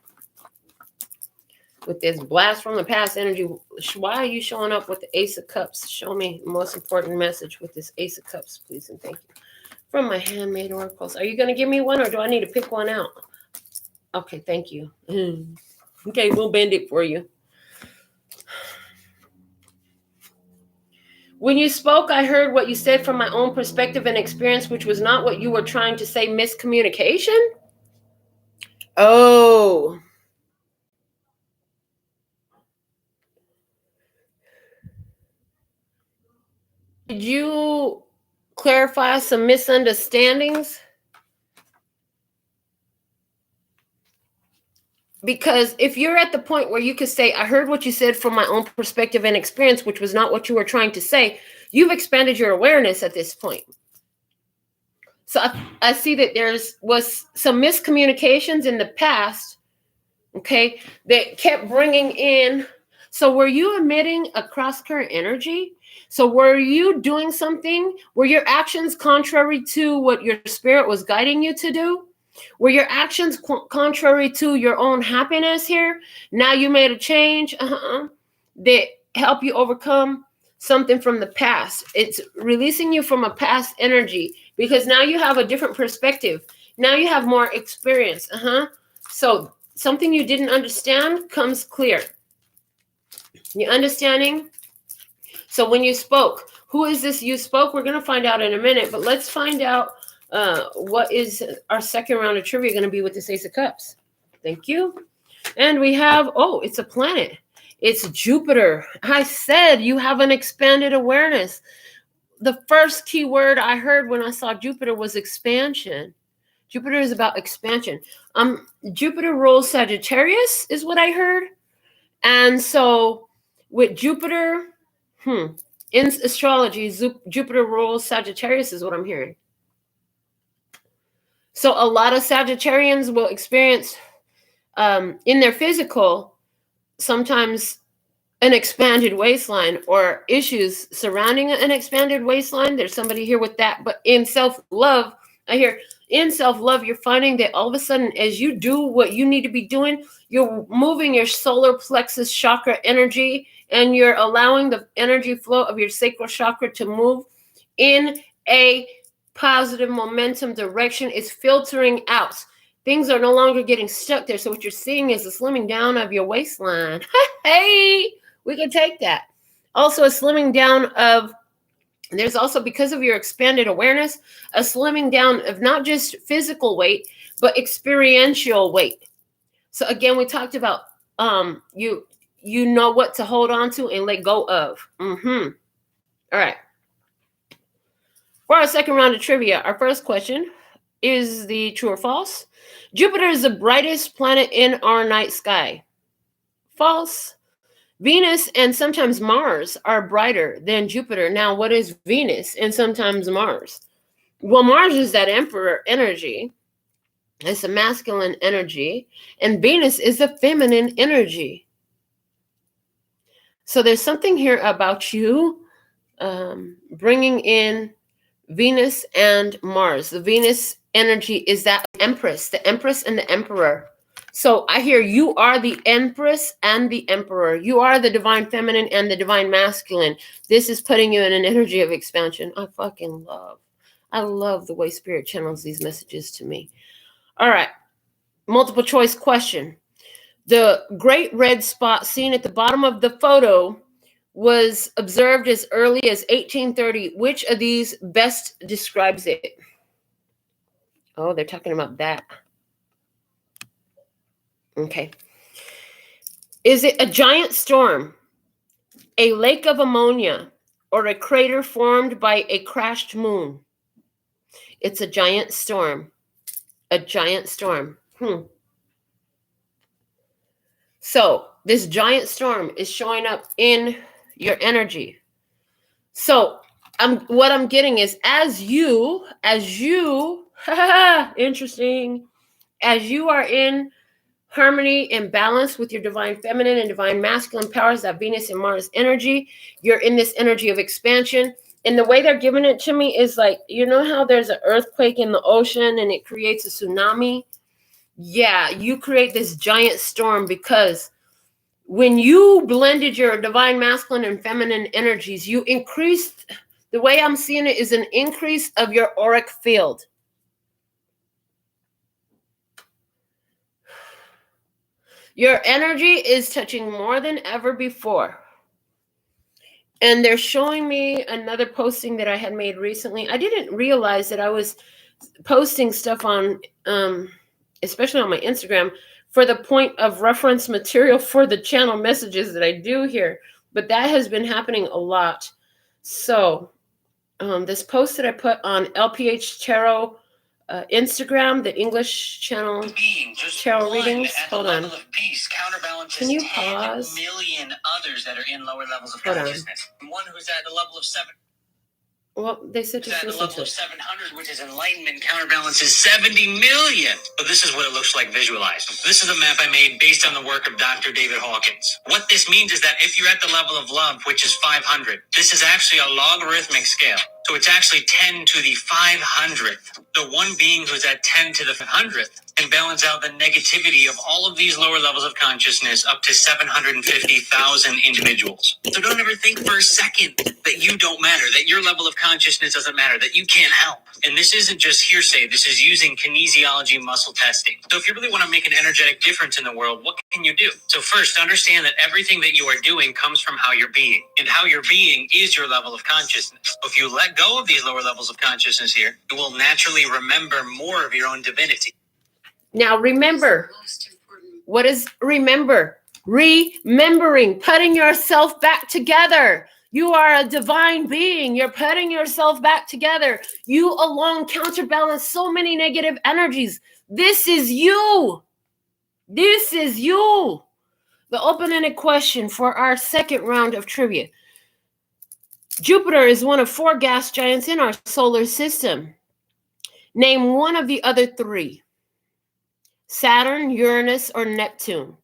with this blast from the past energy? Why are you showing up with the Ace of Cups? Show me the most important message with this Ace of Cups, please, and thank you. From my handmade oracles. Are you going to give me one or do I need to pick one out? Okay, thank you. Okay, we'll bend it for you. When you spoke, I heard what you said from my own perspective and experience, which was not what you were trying to say. Miscommunication? Oh. Did you clarify some misunderstandings? Because if you're at the point where you could say, I heard what you said from my own perspective and experience, which was not what you were trying to say, you've expanded your awareness at this point. So I see that was some miscommunications in the past, okay, that kept bringing in. So were you emitting a cross-current energy? So were you doing something? Were your actions contrary to what your spirit was guiding you to do? Were your actions contrary to your own happiness here? Now you made a change that help you overcome something from the past. It's releasing you from a past energy because now you have a different perspective. Now you have more experience. So something you didn't understand comes clear. You understanding? So when you spoke, who is this you spoke? We're going to find out in a minute, but let's find out What is our second round of trivia going to be with this Ace of Cups? Thank you. And we have, it's a planet. It's Jupiter. I said you have an expanded awareness. The first key word I heard when I saw Jupiter was expansion. Jupiter is about expansion. Jupiter rules Sagittarius is what I heard. And so with Jupiter, in astrology, Jupiter rules Sagittarius is what I'm hearing. So a lot of Sagittarians will experience in their physical, sometimes an expanded waistline or issues surrounding an expanded waistline. There's somebody here with that. But in self-love, I hear in self-love, you're finding that all of a sudden, as you do what you need to be doing, you're moving your solar plexus chakra energy and you're allowing the energy flow of your sacral chakra to move in a positive momentum direction. Is filtering out. Things are no longer getting stuck there. So what you're seeing is a slimming down of your waistline. Hey, we can take that. Also a slimming down of, there's also, because of your expanded awareness, a slimming down of not just physical weight, but experiential weight. So again, we talked about you know what to hold on to and let go of. All right. For our second round of trivia, our first question is the true or false. Jupiter is the brightest planet in our night sky. False. Venus and sometimes Mars are brighter than Jupiter. Now, what is Venus and sometimes Mars? Well, Mars is that emperor energy. It's a masculine energy. And Venus is the feminine energy. So there's something here about you bringing in Venus and Mars. The Venus energy is that empress, the empress and the emperor. So I hear you are the empress and the emperor. You are the divine feminine and the divine masculine. This is putting you in an energy of expansion. I love the way Spirit channels these messages to me. All right. Multiple choice question. The great red spot seen at the bottom of the photo was observed as early as 1830. Which of these best describes it? Oh, they're talking about that. Okay. Is it a giant storm, a lake of ammonia, or a crater formed by a crashed moon? It's a giant storm. A giant storm. So this giant storm is showing up in your energy. So what I'm getting is as you, interesting, as you are in harmony and balance with your divine feminine and divine masculine powers, that Venus and Mars energy, you're in this energy of expansion. And the way they're giving it to me is like, you know how there's an earthquake in the ocean and it creates a tsunami? Yeah, you create this giant storm because when you blended your divine masculine and feminine energies, you increased, the way I'm seeing it is an increase of your auric field. Your energy is touching more than ever before. And they're showing me another posting that I had made recently. I didn't realize that I was posting stuff on, especially on my Instagram, for the point of reference material for the channel messages that I do here. But that has been happening a lot. So this post that I put on LPHtarot Instagram, the English channel tarot readings. Hold on. Can you pause? Million others that are in lower levels of consciousness. One who's at the level of 7. Well, they said just listen to it. 700, which is enlightenment, counterbalances 70 million. So this is what it looks like visualized. This is a map I made based on the work of Dr. David Hawkins. What this means is that if you're at the level of love, which is 500, this is actually a logarithmic scale. So it's actually 10 to the 500th. The one being who's at 10 to the 500th can balance out the negativity of all of these lower levels of consciousness up to 750,000 individuals. So don't ever think for a second that you don't matter, that your level of consciousness doesn't matter, that you can't help. And this isn't just hearsay. This is using kinesiology muscle testing. So if you really want to make an energetic difference in the world, what can you do? So first, understand that everything that you are doing comes from how you're being. And how you're being is your level of consciousness. If you let let go of these lower levels of consciousness here, you will naturally remember more of your own divinity. Now remember, what is remember? Remembering, putting yourself back together. You are a divine being. You're putting yourself back together. You alone counterbalance so many negative energies. This is you. This is you. The open-ended question for our second round of trivia. Jupiter is one of 4 gas giants in our solar system. Name one of the other 3. Saturn, Uranus, or Neptune.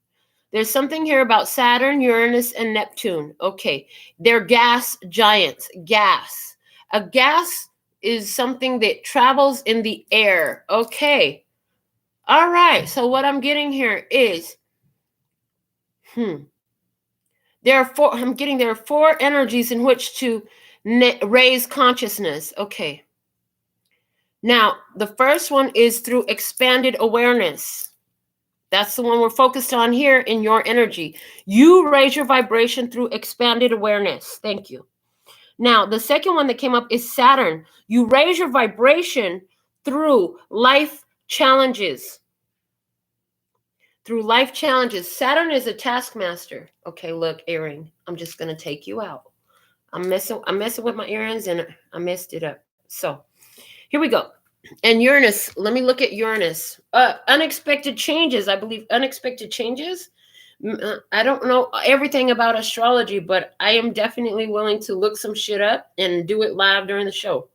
There's something here about Saturn, Uranus, and Neptune. Okay, they're gas giants. Gas. A gas is something that travels in the air. Okay. All right. So what I'm getting here is, there are 4 energies in which to raise consciousness. Okay. Now, the first one is through expanded awareness. That's the one we're focused on here in your energy. You raise your vibration through expanded awareness. Thank you. Now, the second one that came up is Saturn. You raise your vibration through life challenges. Through life challenges. Saturn is a taskmaster. Okay, look, earring. I'm just going to take you out. I'm messing with my earrings and I messed it up. So, here we go. And Uranus, let me look at Uranus. Unexpected changes. I believe unexpected changes. I don't know everything about astrology, but I am definitely willing to look some shit up and do it live during the show.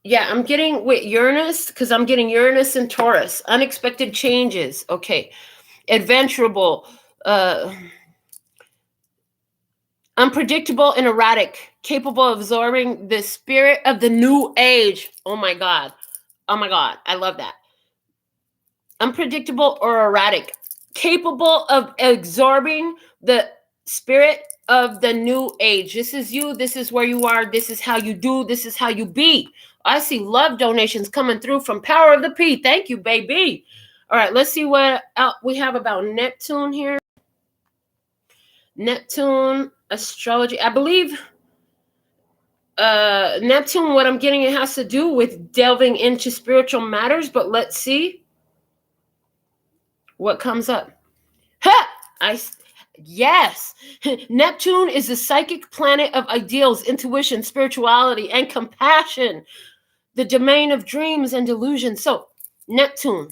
Yeah, I'm getting with Uranus because I'm getting Uranus and Taurus. Unexpected changes. Okay. Adventurable. Unpredictable and erratic, capable of absorbing the spirit of the new age. Oh my God. Oh my God. I love that. Unpredictable or erratic, capable of absorbing the spirit of the new age. This is you. This is where you are. This is how you do. This is how you be. I see love donations coming through from Power of the P. Thank you, baby. All right. Let's see what we have about Neptune here. Neptune astrology. I believe Neptune, what I'm getting, it has to do with delving into spiritual matters, but let's see what comes up. Yes. Neptune is a psychic planet of ideals, intuition, spirituality, and compassion, the domain of dreams and delusions. So Neptune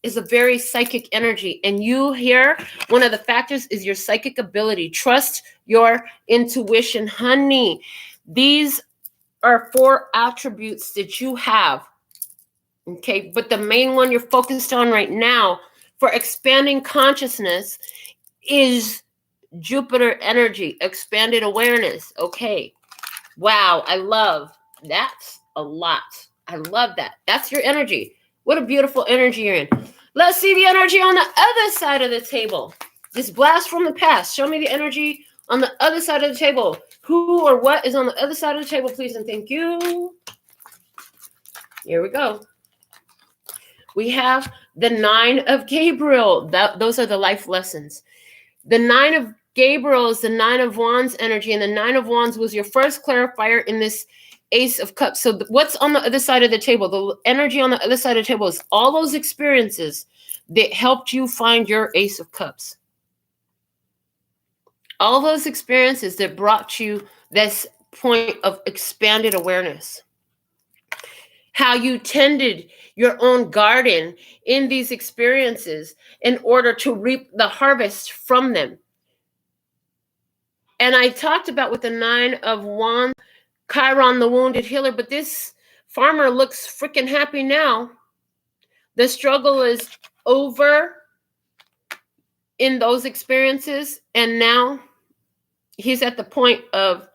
is a very psychic energy. And you here, one of the factors is your psychic ability. Trust your intuition, honey. These are 4 attributes that you have. Okay, but the main one you're focused on right now for expanding consciousness is Jupiter energy, expanded awareness. Okay. Wow, I love that's a lot. I love that. That's your energy. What a beautiful energy you're in. Let's see the energy on the other side of the table. This blast from the past. Show me the energy on the other side of the table. Who or what is on the other side of the table, please, and thank you. Here we go. We have the 9 of Gabriel. Those are the life lessons. The 9 of Gabriel is the 9 of Wands energy, and the 9 of Wands was your first clarifier in this Ace of Cups. So what's on the other side of the table? The energy on the other side of the table is all those experiences that helped you find your Ace of Cups. All those experiences that brought you this point of expanded awareness. How you tended your own garden in these experiences in order to reap the harvest from them. And I talked about with the 9 of Wands, Chiron, the wounded healer, but this farmer looks freaking happy now. The struggle is over in those experiences, and now he's at the point of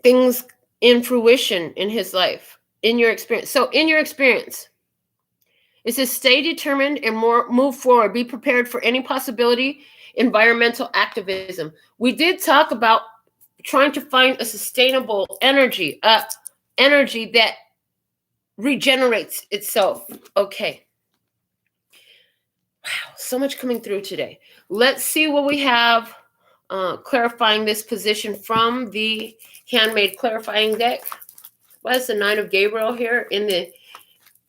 things in fruition in his life, in your experience. So in your experience, it says stay determined and move forward. Be prepared for any possibility. Environmental activism. We did talk about trying to find a sustainable energy, energy that regenerates itself. Okay. Wow, so much coming through today. Let's see what we have clarifying this position from the handmade clarifying deck. What is the Nine of Gabriel here in the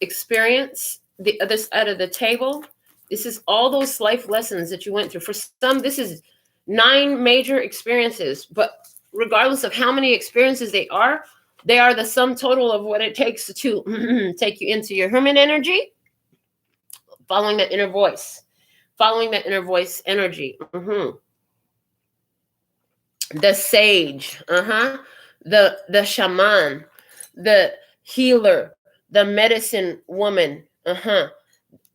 experience, the other side of the table? This is all those life lessons that you went through. For some, this is 9 major experiences, but regardless of how many experiences they are the sum total of what it takes to take you into your human energy, following that inner voice energy. The sage, the shaman, the healer, the medicine woman.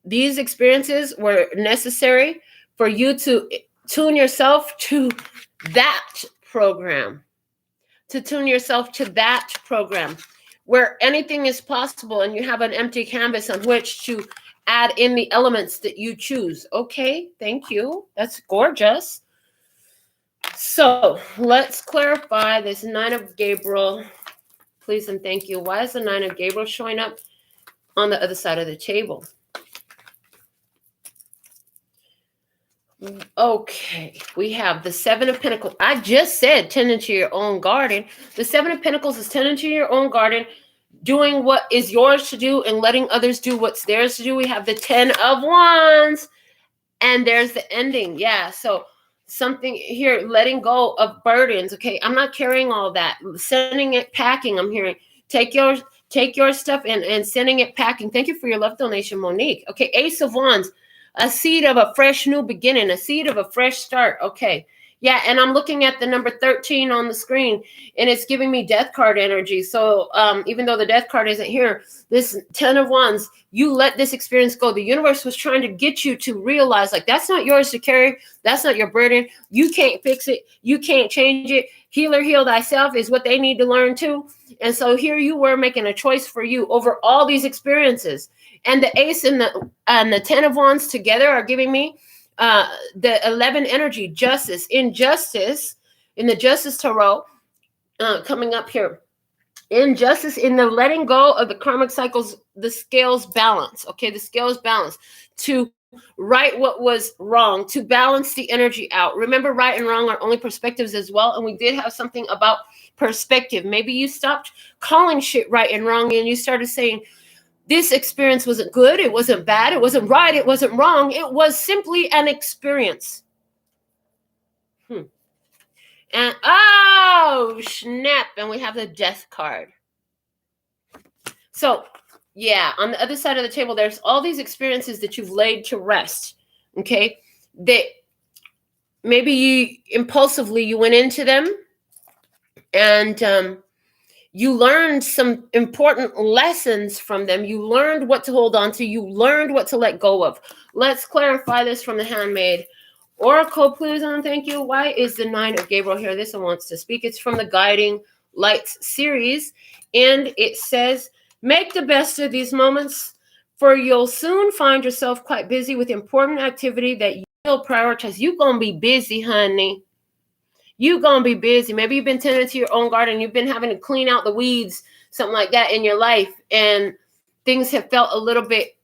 These experiences were necessary for you to tune yourself to that program, where anything is possible and you have an empty canvas on which to add in the elements that you choose. Okay, thank you. That's gorgeous. So let's clarify this Nine of Gabriel. Please and thank you. Why is the Nine of Gabriel showing up on the other side of the table? Okay, we have the Seven of Pentacles. I just said tending to your own garden. The Seven of Pentacles is tending to your own garden, doing what is yours to do and letting others do what's theirs to do. We have the 10 of Wands, and there's the ending. Yeah, so something here, letting go of burdens. Okay, I'm not carrying all that. Sending it packing. I'm hearing take your stuff and sending it packing. Thank you for your love donation, Monique. Okay, Ace of Wands. A seed of a fresh new beginning, a seed of a fresh start. Okay. Yeah, and I'm looking at the number 13 on the screen, and it's giving me death card energy. So even though the death card isn't here, this 10 of Wands, you let this experience go. The universe was trying to get you to realize, like, that's not yours to carry. That's not your burden. You can't fix it. You can't change it. Healer, heal thyself is what they need to learn too. And so here you were making a choice for you over all these experiences. And the Ace and the 10 of Wands together are giving me the 11 energy, justice, injustice, in the Justice Tarot coming up here. Injustice in the letting go of the karmic cycles, the scales balance. Okay, the scales balance to right what was wrong, to balance the energy out. Remember, right and wrong are only perspectives as well. And we did have something about perspective. Maybe you stopped calling shit right and wrong and you started saying, this experience wasn't good, it wasn't bad, it wasn't right, it wasn't wrong. It was simply an experience. And oh, snap. And we have the death card. So, yeah, on the other side of the table, there's all these experiences that you've laid to rest. Okay? That maybe you impulsively, you went into them and you learned some important lessons from them. You learned what to hold on to. You learned what to let go of. Let's clarify this from the handmade oracle, please, and thank you. Why is the Nine of Gabriel here? This one wants to speak. It's from the Guiding Lights series, and it says, make the best of these moments, for you'll soon find yourself quite busy with important activity that you'll prioritize. You're going to be busy, honey. You're going to be busy. Maybe you've been tending to your own garden. You've been having to clean out the weeds, something like that in your life. And things have felt a little bit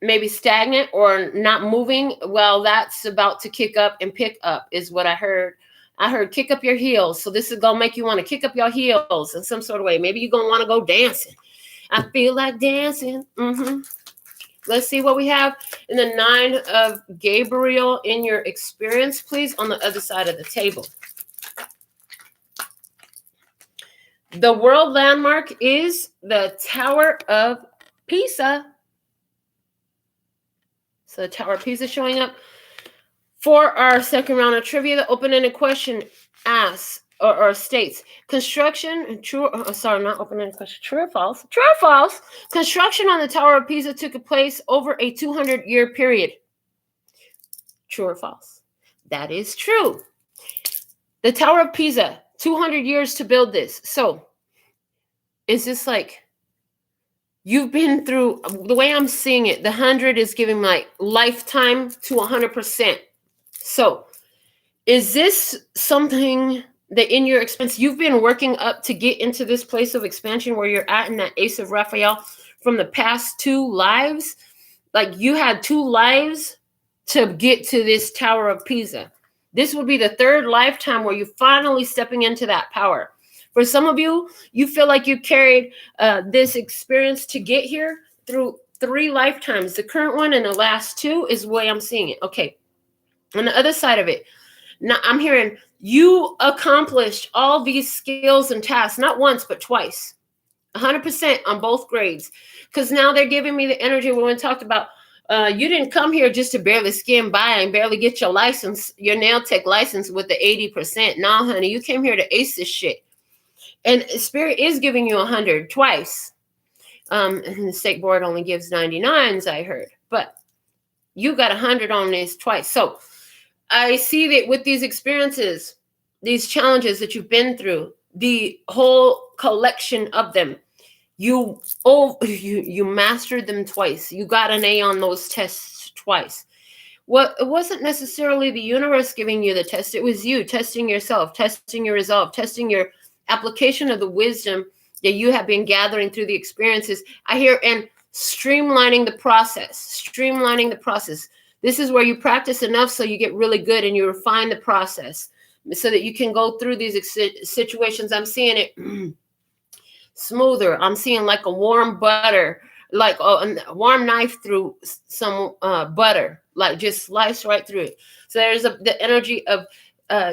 maybe stagnant or not moving. Well, that's about to kick up and pick up is what I heard. I heard kick up your heels. So this is going to make you want to kick up your heels in some sort of way. Maybe you're going to want to go dancing. I feel like dancing. Let's see what we have in the Nine of Gabriel in your experience, please, on the other side of the table. The world landmark is the Tower of Pisa. So the Tower of Pisa showing up. For our second round of trivia, the open-ended question asks or states, construction, true, sorry, not open-ended question, true or false? True or false? Construction on the Tower of Pisa took place over a 200-year period. True or false? That is true. The Tower of Pisa, 200 years to build this. So, is this like, you've been through, the way I'm seeing it, the 100 is giving like lifetime to 100%. So, is this something that in your experience, you've been working up to get into this place of expansion where you're at in that Ace of Raphael from the past 2 lives? Like you had 2 lives to get to this Tower of Pisa. This will be the third lifetime where you're finally stepping into that power. For some of you, you feel like you carried this experience to get here through 3 lifetimes. The current one and the last 2 is the way I'm seeing it. Okay. On the other side of it, now I'm hearing you accomplished all these skills and tasks, not once, but twice. 100% on both grades. Because now they're giving me the energy when we talked about you didn't come here just to barely skim by and barely get your license, your nail tech license with the 80%. No, honey, you came here to ace this shit. And Spirit is giving you 100 twice. And the state board only gives 99s, I heard. But you got 100 on this twice. So I see that with these experiences, these challenges that you've been through, the whole collection of them, you mastered them twice. You got an A on those tests twice. It wasn't necessarily the universe giving you the test. It was you testing yourself, testing your resolve, testing your application of the wisdom that you have been gathering through the experiences. I hear, and streamlining the process, This is where you practice enough so you get really good and you refine the process so that you can go through these situations. I'm seeing it smoother. I'm seeing like a warm butter, like a warm knife through some butter, like just slice right through it. So there's the energy of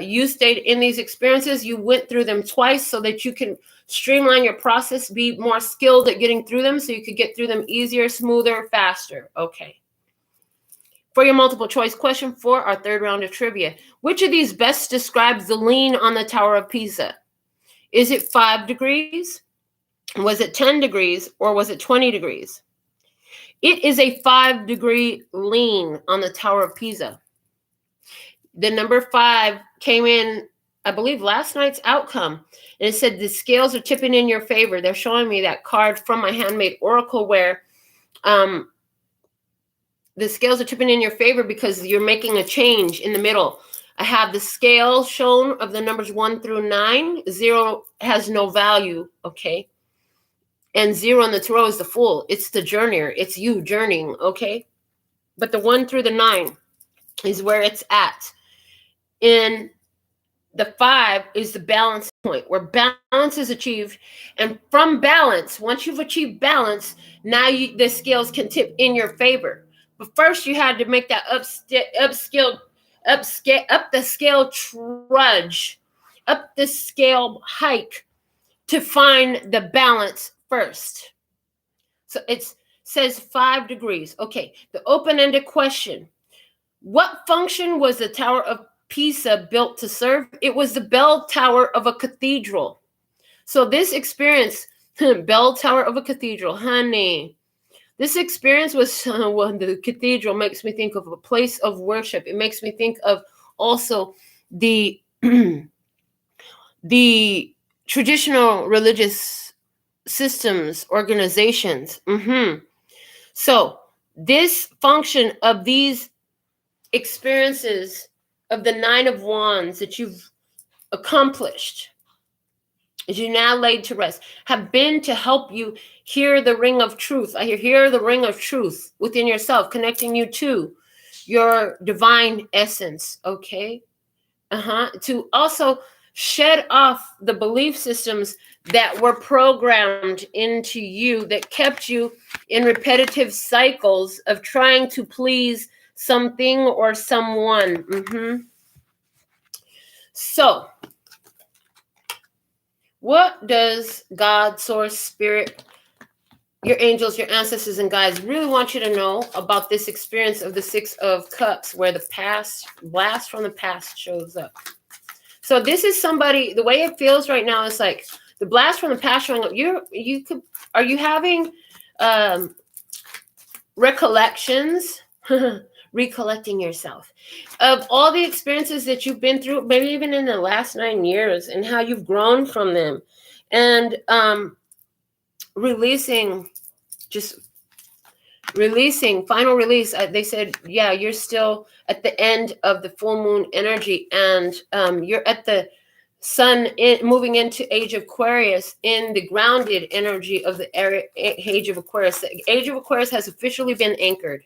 you stayed in these experiences. You went through them twice so that you can streamline your process, be more skilled at getting through them so you could get through them easier, smoother, faster. Okay. For your multiple choice question for our third round of trivia, which of these best describes the lean on the Tower of Pisa? Is it 5 degrees? Was it 10 degrees? Or was it 20 degrees? It is a 5-degree lean on the Tower of Pisa. The number 5 came in, I believe, last night's outcome. And it said the scales are tipping in your favor. They're showing me that card from my handmade oracle where the scales are tipping in your favor because you're making a change in the middle. I have the scale shown of the numbers 1 through 9. 0 has no value, okay? And 0 in the tarot is the Fool. It's the journeyer. It's you journeying, okay? But the 1 through the 9 is where it's at. And the 5 is the balance point where balance is achieved. And from balance, once you've achieved balance, now the scales can tip in your favor. But first, you had to make that up the scale trudge, up the scale hike to find the balance first. So it says 5 degrees. Okay, the open-ended question. What function was the Tower of Pisa built to serve? It was the bell tower of a cathedral. So this experience, bell tower of a cathedral, honey. This experience was when the cathedral makes me think of a place of worship. It makes me think of also the the traditional religious systems, organizations. So this function of these experiences of the 9 of Wands that you've accomplished, as you now laid to rest, have been to help you hear the ring of truth. I hear the ring of truth within yourself, connecting you to your divine essence, okay? To also shed off the belief systems that were programmed into you that kept you in repetitive cycles of trying to please something or someone. So, what does God, Source, Spirit, your angels, your ancestors, and guides really want you to know about this experience of the 6 of Cups, where the past, blast from the past shows up? So this is somebody, the way it feels right now is like the blast from the past showing up. Are you having recollections, recollecting yourself of all the experiences that you've been through, maybe even in the last 9 years, and how you've grown from them, and releasing, final release. They said, yeah, you're still at the end of the full moon energy, and you're at the sun moving into age of Aquarius in the grounded energy of the age of Aquarius. The age of Aquarius has officially been anchored.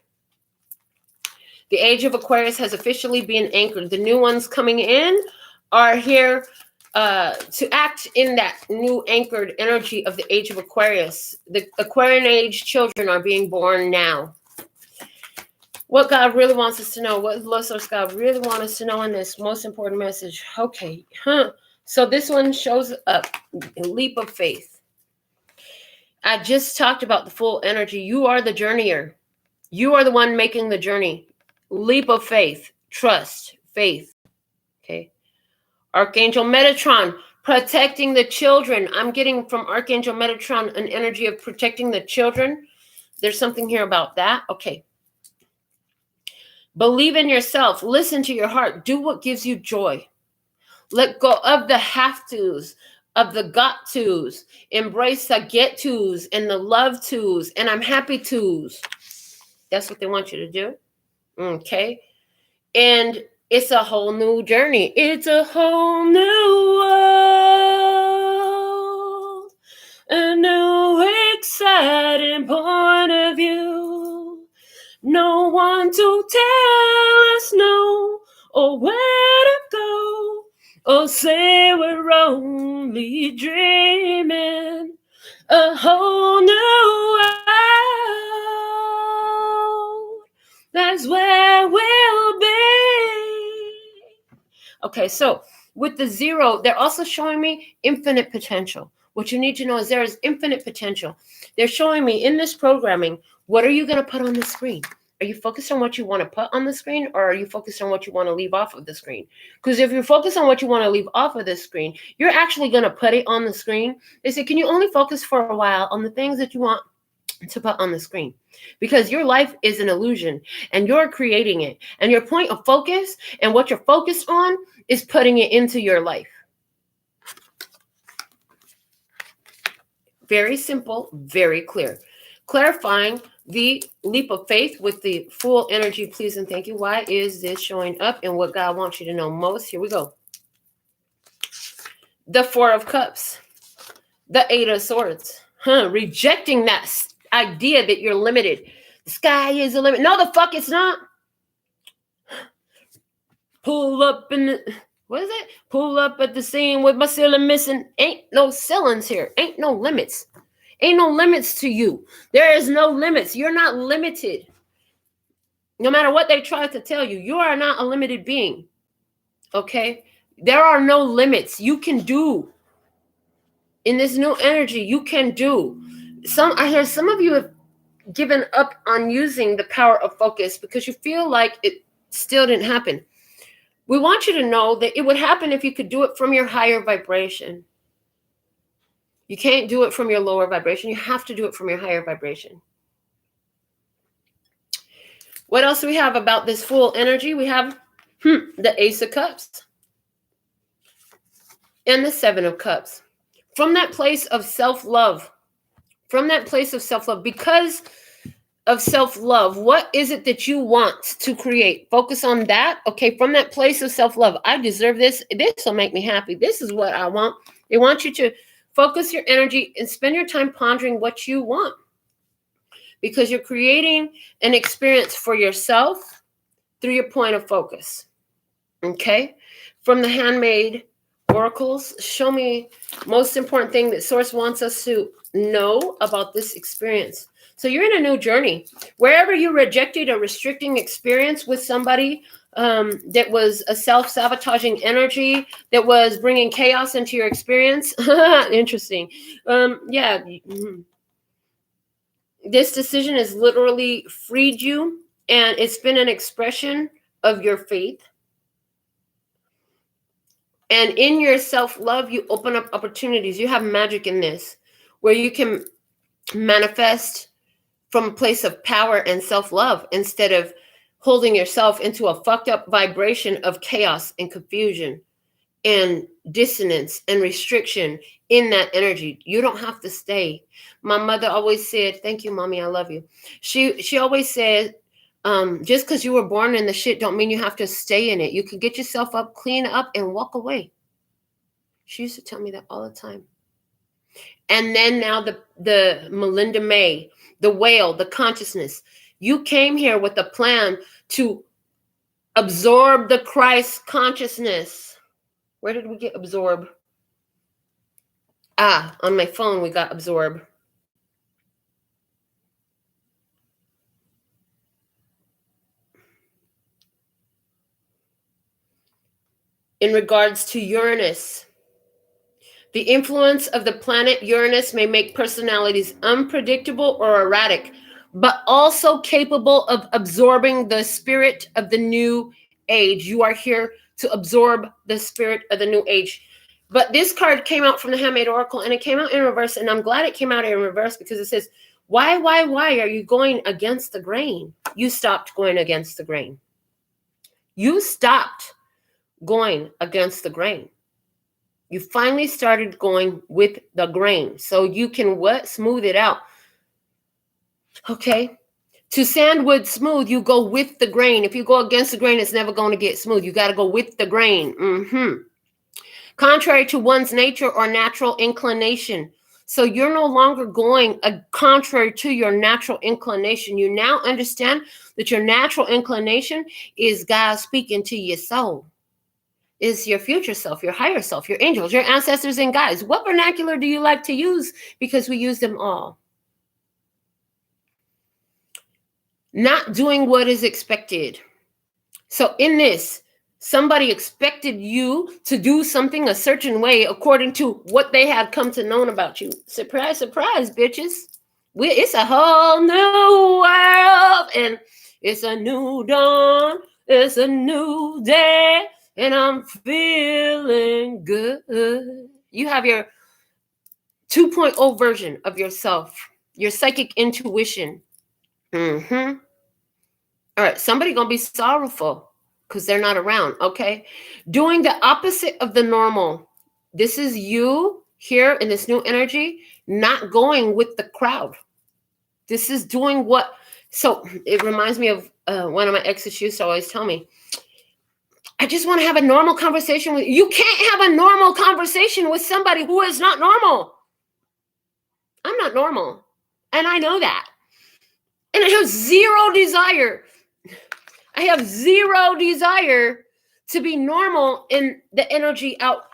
The age of Aquarius has officially been anchored. The new ones coming in are here to act in that new anchored energy of the age of Aquarius. The Aquarian age children are being born now. What God really wants us to know, what Lord Source God really wants us to know in this most important message. Okay, So this one shows up, a leap of faith. I just talked about the full energy. You are the journeyer. You are the one making the journey. Leap of faith, trust, faith. Okay. Archangel Metatron, protecting the children. I'm getting from Archangel Metatron an energy of protecting the children. There's something here about that. Okay. Believe in yourself. Listen to your heart. Do what gives you joy. Let go of the have-tos, of the got-tos. Embrace the get-tos and the love-tos and I'm happy-tos. That's what they want you to do. Okay. And it's a whole new journey. It's a whole new world. A new exciting point of view. No one to tell us no or where to go or say we're only dreaming. A whole new world. That's where we'll be. Okay, so with the zero, they're also showing me infinite potential. What you need to know is there is infinite potential. They're showing me in this programming, what are you going to put on the screen? Are you focused on what you want to put on the screen or are you focused on what you want to leave off of the screen? Because if you're focused on what you want to leave off of the screen, you're actually going to put it on the screen. They say, can you only focus for a while on the things that you want to put on the screen? Because your life is an illusion and you're creating it. And your point of focus and what you're focused on is putting it into your life. Very simple, very clear. Clarifying the leap of faith with the full energy, please and thank you. Why is this showing up and what God wants you to know most? Here we go. The Four of Cups. The Eight of Swords. Rejecting that idea that you're limited. The sky is a limit. No, the fuck it's not. Pull up in the... What is it? Pull up at the scene with my ceiling missing. Ain't no ceilings here. Ain't no limits. Ain't no limits to you. There is no limits. You're not limited. No matter what they try to tell you, you are not a limited being. Okay? There are no limits. You can do. In this new energy, you can do. I hear some of you have given up on using the power of focus because you feel like it still didn't happen. We want you to know that it would happen if you could do it from your higher vibration. You can't do it from your lower vibration. You have to do it from your higher vibration. What else do we have about this full energy? We have the Ace of Cups and the Seven of Cups. From that place of self-love, because of self-love, what is it that you want to create? Focus on that. Okay, from that place of self-love, I deserve this. This will make me happy. This is what I want. They want you to focus your energy and spend your time pondering what you want. Because you're creating an experience for yourself through your point of focus. Okay? From the handmade oracles, show me most important thing that Source wants us to know about this experience. So you're in a new journey. Wherever you rejected a restricting experience with somebody that was a self-sabotaging energy, that was bringing chaos into your experience. Interesting. This decision has literally freed you, and it's been an expression of your faith. And in your self-love, you open up opportunities. You have magic in this, where you can manifest from a place of power and self-love instead of holding yourself into a fucked up vibration of chaos and confusion and dissonance and restriction in that energy. You don't have to stay. My mother always said, thank you, mommy, I love you. She always said, just because you were born in the shit don't mean you have to stay in it. You can get yourself up, clean up, and walk away. She used to tell me that all the time. And then now the Melinda May, the whale, the consciousness. You came here with a plan to Absorb the Christ consciousness. Where did we get absorb? On my phone we got absorb. In regards to Uranus, the influence of the planet Uranus may make personalities unpredictable or erratic, but also capable of absorbing the spirit of the new age. You are here to absorb the spirit of the new age. But this card came out from the Handmade Oracle, and it came out in reverse, and I'm glad it came out in reverse because it says, why are you going against the grain? You stopped going against the grain. You stopped going against the grain. You finally started going with the grain. So you can what? Smooth it out. Okay. To sandwood smooth, you go with the grain. If you go against the grain, it's never going to get smooth. You got to go with the grain. Contrary to one's nature or natural inclination. So you're no longer going contrary to your natural inclination. You now understand that your natural inclination is God speaking to your soul. Is your future self, your higher self, your angels, your ancestors and guides. What vernacular do you like to use? Because we use them all. Not doing what is expected. So in this, somebody expected you to do something a certain way according to what they had come to know about you. Surprise, surprise, bitches. It's a whole new world, and it's a new dawn. It's a new day. And I'm feeling good. You have your 2.0 version of yourself, your psychic intuition. All right, somebody gonna be sorrowful because they're not around, okay? Doing the opposite of the normal. This is you here in this new energy, not going with the crowd. This is doing what, so it reminds me of one of my exes used to always tell me, I just want to have a normal conversation with you. You can't have a normal conversation with somebody who is not normal. I'm not normal. And I know that. And I have zero desire. I have zero desire to be normal in the energy out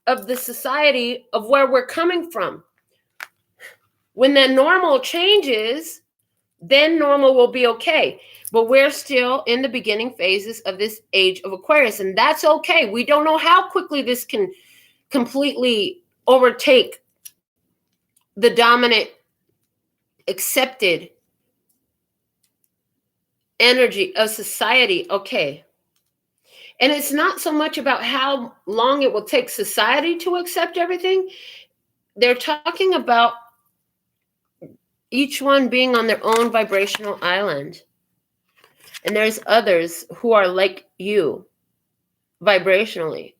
of the society of where we're coming from. When the normal changes, then normal will be okay. But we're still in the beginning phases of this age of Aquarius, and that's okay. We don't know how quickly this can completely overtake the dominant, accepted energy of society. Okay. And it's not so much about how long it will take society to accept everything. They're talking about each one being on their own vibrational island. And there's others who are like you vibrationally.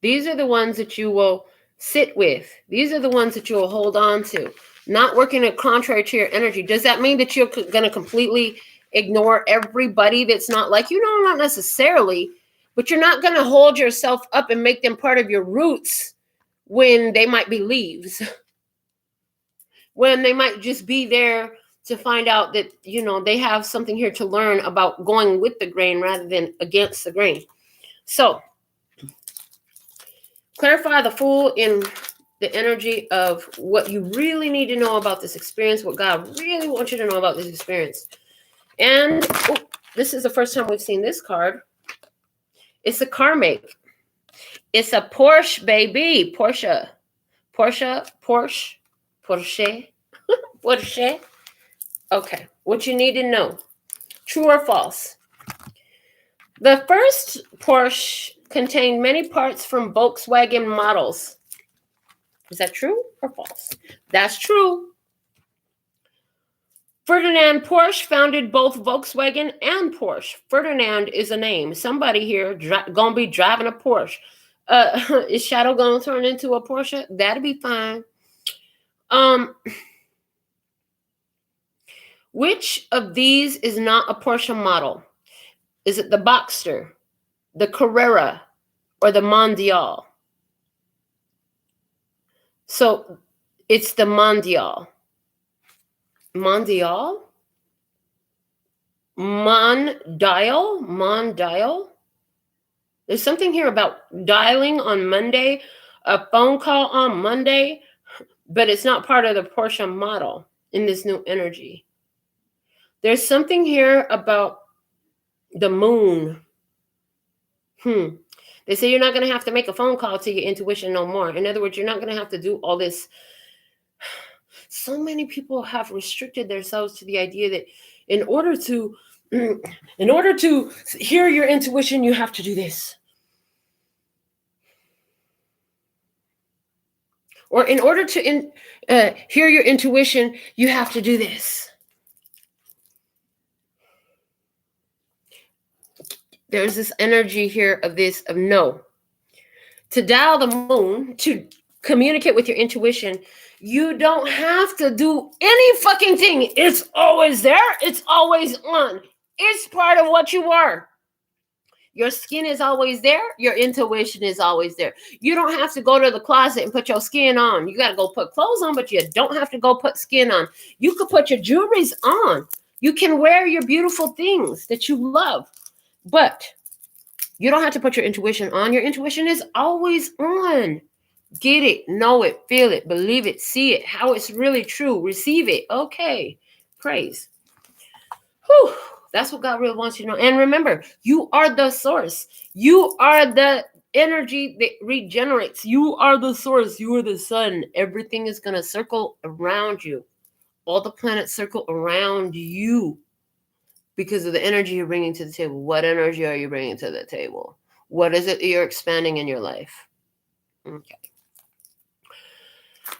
These are the ones that you will sit with. These are the ones that you will hold on to. Not working contrary to your energy. Does that mean that you're going to completely ignore everybody that's not like you? No, not necessarily. But you're not going to hold yourself up and make them part of your roots when they might be leaves. When they might just be there to find out that, you know, they have something here to learn about going with the grain rather than against the grain. So, clarify the Fool in the energy of what you really need to know about this experience, what God really wants you to know about this experience. And this is the first time we've seen this card. It's a karmic. It's a Porsche, baby. Porsche. Okay, what you need to know. True or false? The first Porsche contained many parts from Volkswagen models. Is that true or false? That's true. Ferdinand Porsche founded both Volkswagen and Porsche. Ferdinand is a name. Somebody here gonna be driving a Porsche. Is Shadow gonna turn into a Porsche? That'd be fine. Which of these is not a Porsche model? Is it the Boxster, the Carrera, or the Mondial? So it's the Mondial. Mondial? Mondial. There's something here about dialing on Monday, a phone call on Monday, but it's not part of the Porsche model in this new energy. There's something here about the moon. They say you're not going to have to make a phone call to your intuition no more. In other words, you're not going to have to do all this. So many people have restricted themselves to the idea that in order to hear your intuition, you have to do this. Or in order to hear your intuition, you have to do this. There's this energy here of no. To dial the moon, to communicate with your intuition, you don't have to do any fucking thing. It's always there. It's always on. It's part of what you are. Your skin is always there. Your intuition is always there. You don't have to go to the closet and put your skin on. You got to go put clothes on, but you don't have to go put skin on. You could put your jewelries on. You can wear your beautiful things that you love, but you don't have to put your intuition on. Your intuition is always on. Get it, know it, feel it, believe it, see it, how it's really true, receive it. Okay, praise. Whew. That's what God really wants you to know. And remember, you are the source. You are the energy that regenerates. You are the source. You are the sun. Everything is going to circle around you. All the planets circle around you because of the energy you're bringing to the table. What energy are you bringing to the table? What is it that you're expanding in your life? Okay.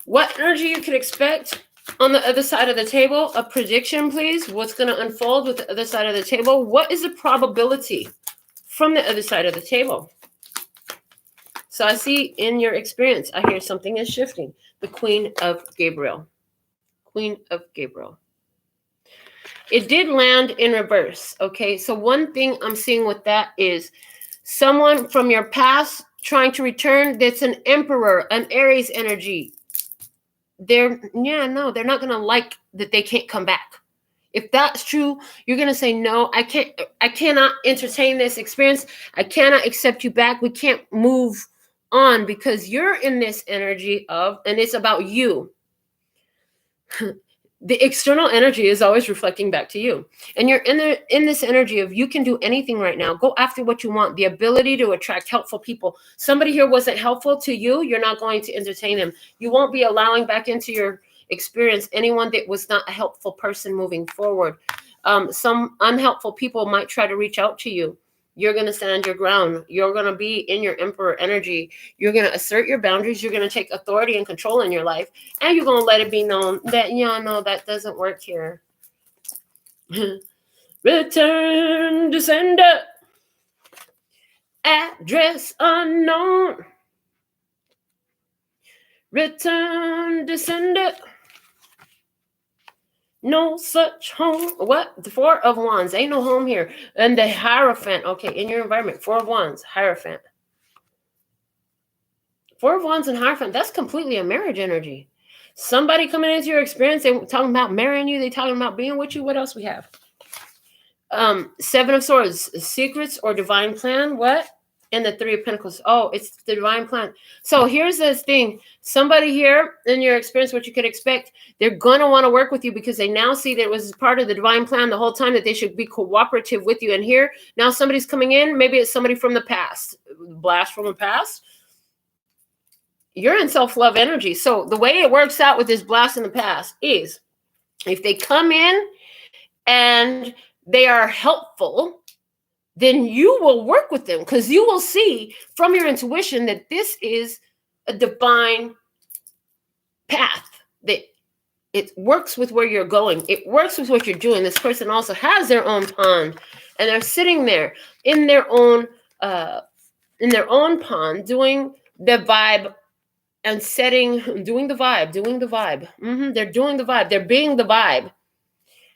What energy you can expect on the other side of the table? A prediction, please. What's going to unfold with the other side of the table? What is the probability from the other side of the table? So I see in your experience, I hear something is shifting. The Queen of Gabriel. Queen of Gabriel. It did land in reverse. Okay, so one thing I'm seeing with that is someone from your past trying to return. That's an Emperor, an Aries energy. They're not going to like that they can't come back. If that's true, you're going to say, no, I cannot entertain this experience. I cannot accept you back. We can't move on because you're in this energy of, and it's about you. The external energy is always reflecting back to you. And you're in this energy of you can do anything right now. Go after what you want. The ability to attract helpful people. Somebody here wasn't helpful to you. You're not going to entertain them. You won't be allowing back into your experience anyone that was not a helpful person moving forward. Some unhelpful people might try to reach out to you. You're going to stand your ground. You're going to be in your Emperor energy. You're going to assert your boundaries. You're going to take authority and control in your life. And you're going to let it be known that, no, that doesn't work here. Return to sender. Address unknown. Return to sender. No such home. What? The Four of Wands. Ain't no home here. And the Hierophant. Okay, in your environment. Four of Wands. Hierophant. Four of Wands and Hierophant. That's completely a marriage energy. Somebody coming into your experience. They talking about marrying you. They talking about being with you. What else we have? Seven of Swords. Secrets or divine plan. What? And the Three of Pentacles. Oh, it's the divine plan. So here's this thing. Somebody here in your experience, what you could expect, they're going to want to work with you because they now see that it was part of the divine plan the whole time that they should be cooperative with you. And here, now somebody's coming in. Maybe it's somebody from the past. Blast from the past. You're in self-love energy. So the way it works out with this blast in the past is if they come in and they are helpful, then you will work with them because you will see from your intuition that this is a divine path, that it works with where you're going. It works with what you're doing. This person also has their own pond and they're sitting there in their own pond doing the vibe and doing the vibe. They're doing the vibe. They're being the vibe,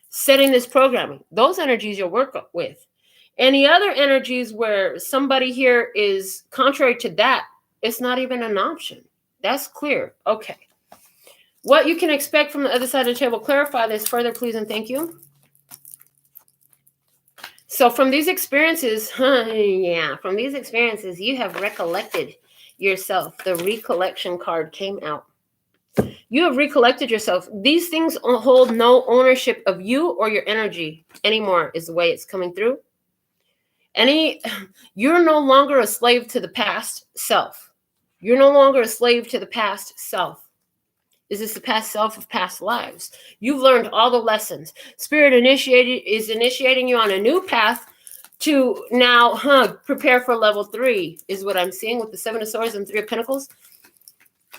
setting this programming. Those energies you'll work with. Any other energies where somebody here is contrary to that, it's not even an option. That's clear. Okay. What you can expect from the other side of the table. Clarify this further, please, and thank you. So from these experiences, from these experiences, you have recollected yourself. The recollection card came out. You have recollected yourself. These things hold no ownership of you or your energy anymore, is the way it's coming through. You're no longer a slave to the past self. You're no longer a slave to the past self. Is this the past self of past lives? You've learned all the lessons. Spirit is initiating you on a new path to now prepare for level 3, is what I'm seeing with the 7 of Swords and 3 of Pentacles.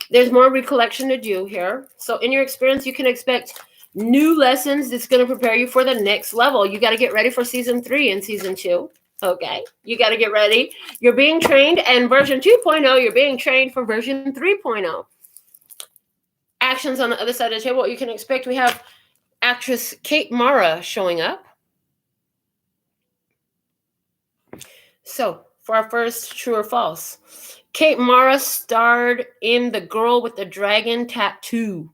There's more recollection to do here. So in your experience, you can expect new lessons that's going to prepare you for the next level. You got to get ready for season 3 and season 2. Okay, you got to get ready. You're being trained, and version 2.0, you're being trained for version 3.0. Actions on the other side of the table, what you can expect. We have actress Kate Mara showing up. So for our first true or false, Kate Mara starred in The Girl with the Dragon Tattoo.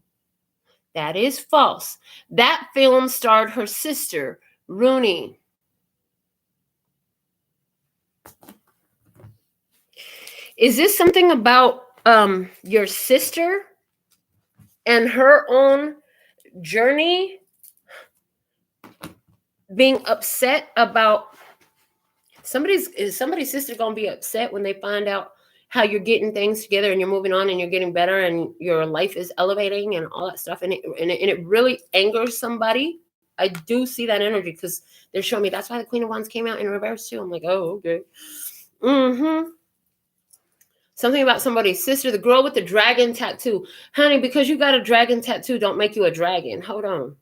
That is false. That film starred her sister, Rooney. Is this something about your sister and her own journey being upset about somebody's sister gonna be upset when they find out how you're getting things together and you're moving on and you're getting better and your life is elevating and all that stuff, and it really angers somebody? I do see that energy because they're showing me that's why the Queen of Wands came out in reverse too. I'm like, oh, okay. Something about somebody's sister, the girl with the dragon tattoo. Honey, because you got a dragon tattoo don't make you a dragon. Hold on.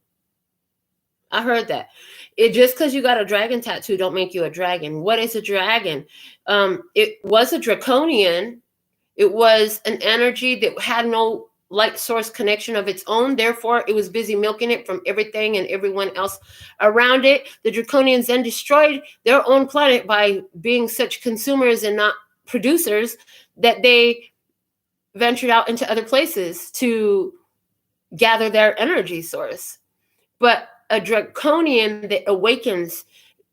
I heard that. It just because you got a dragon tattoo don't make you a dragon. What is a dragon? It was a draconian. It was an energy that had no light source connection of its own. Therefore, it was busy milking it from everything and everyone else around it. The draconians then destroyed their own planet by being such consumers and not producers that they ventured out into other places to gather their energy source. But a draconian that awakens,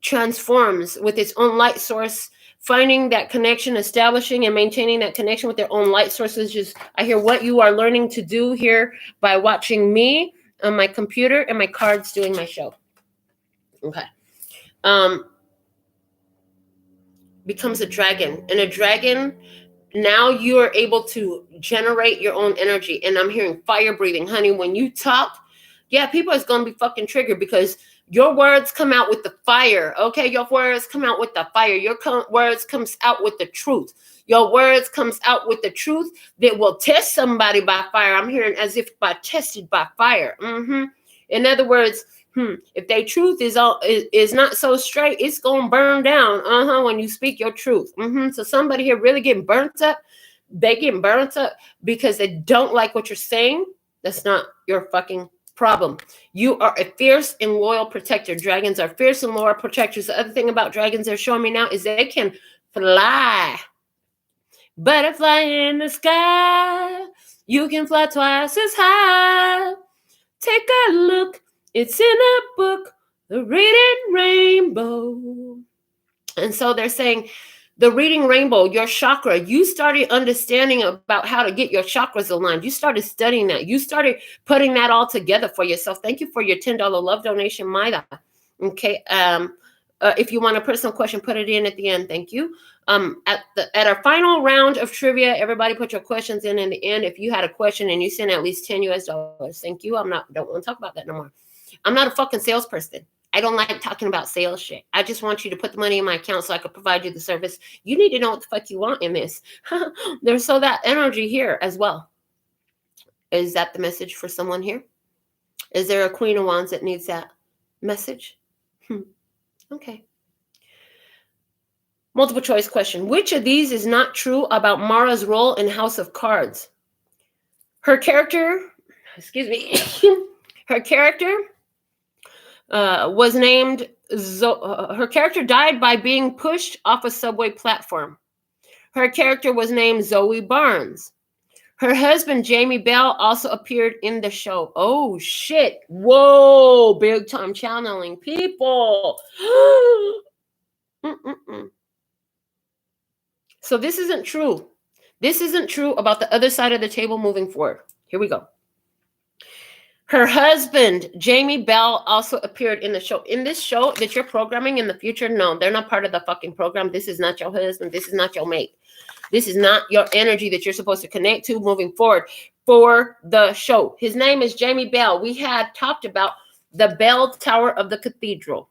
transforms with its own light source, finding that connection, establishing and maintaining that connection with their own light sources. Just, I hear what you are learning to do here by watching me on my computer and my cards doing my show. Okay. Becomes a dragon. And a dragon, now you are able to generate your own energy. And I'm hearing fire breathing. Honey, when you talk, yeah, people is going to be fucking triggered because your words come out with the fire. Okay, your words come out with the fire. Your words comes out with the truth. Your words comes out with the truth that will test somebody by fire. I'm hearing as if tested by fire. In other words, if their truth is not so straight, it's gonna burn down. When you speak your truth. So somebody here really getting burnt up. They getting burnt up because they don't like what you're saying. That's not your fucking problem. You are a fierce and loyal protector. Dragons are fierce and loyal protectors. The other thing about dragons they're showing me now is they can fly. Butterfly in the sky. You can fly twice as high. Take a look. It's in a book, The Reading Rainbow. And so they're saying, the reading rainbow, your chakra, you started understanding about how to get your chakras aligned. You started studying that. You started putting that all together for yourself. Thank you for your $10 love donation, Maida. Okay. If you want a personal question, put it in at the end. Thank you. At our final round of trivia, everybody put your questions in the end. If you had a question and you sent at least $10 US, thank you. Don't want to talk about that no more. I'm not a fucking salesperson. I don't like talking about sales shit. I just want you to put the money in my account so I could provide you the service. You need to know what the fuck you want in this. There's so that energy here as well. Is that the message for someone here? Is there a Queen of Wands that needs that message? Okay. Multiple choice question. Which of these is not true about Mara's role in House of Cards? Her character, her character was named, her character died by being pushed off a subway platform. Her character was named Zoe Barnes. Her husband, Jamie Bell, also appeared in the show. Oh, shit. Whoa, big time channeling people. So this isn't true. This isn't true about the other side of the table moving forward. Here we go. Her husband, Jamie Bell, also appeared in the show. In this show that you're programming in the future, no, they're not part of the fucking program. This is not your husband. This is not your mate. This is not your energy that you're supposed to connect to moving forward for the show. His name is Jamie Bell. We had talked about the bell tower of the cathedral.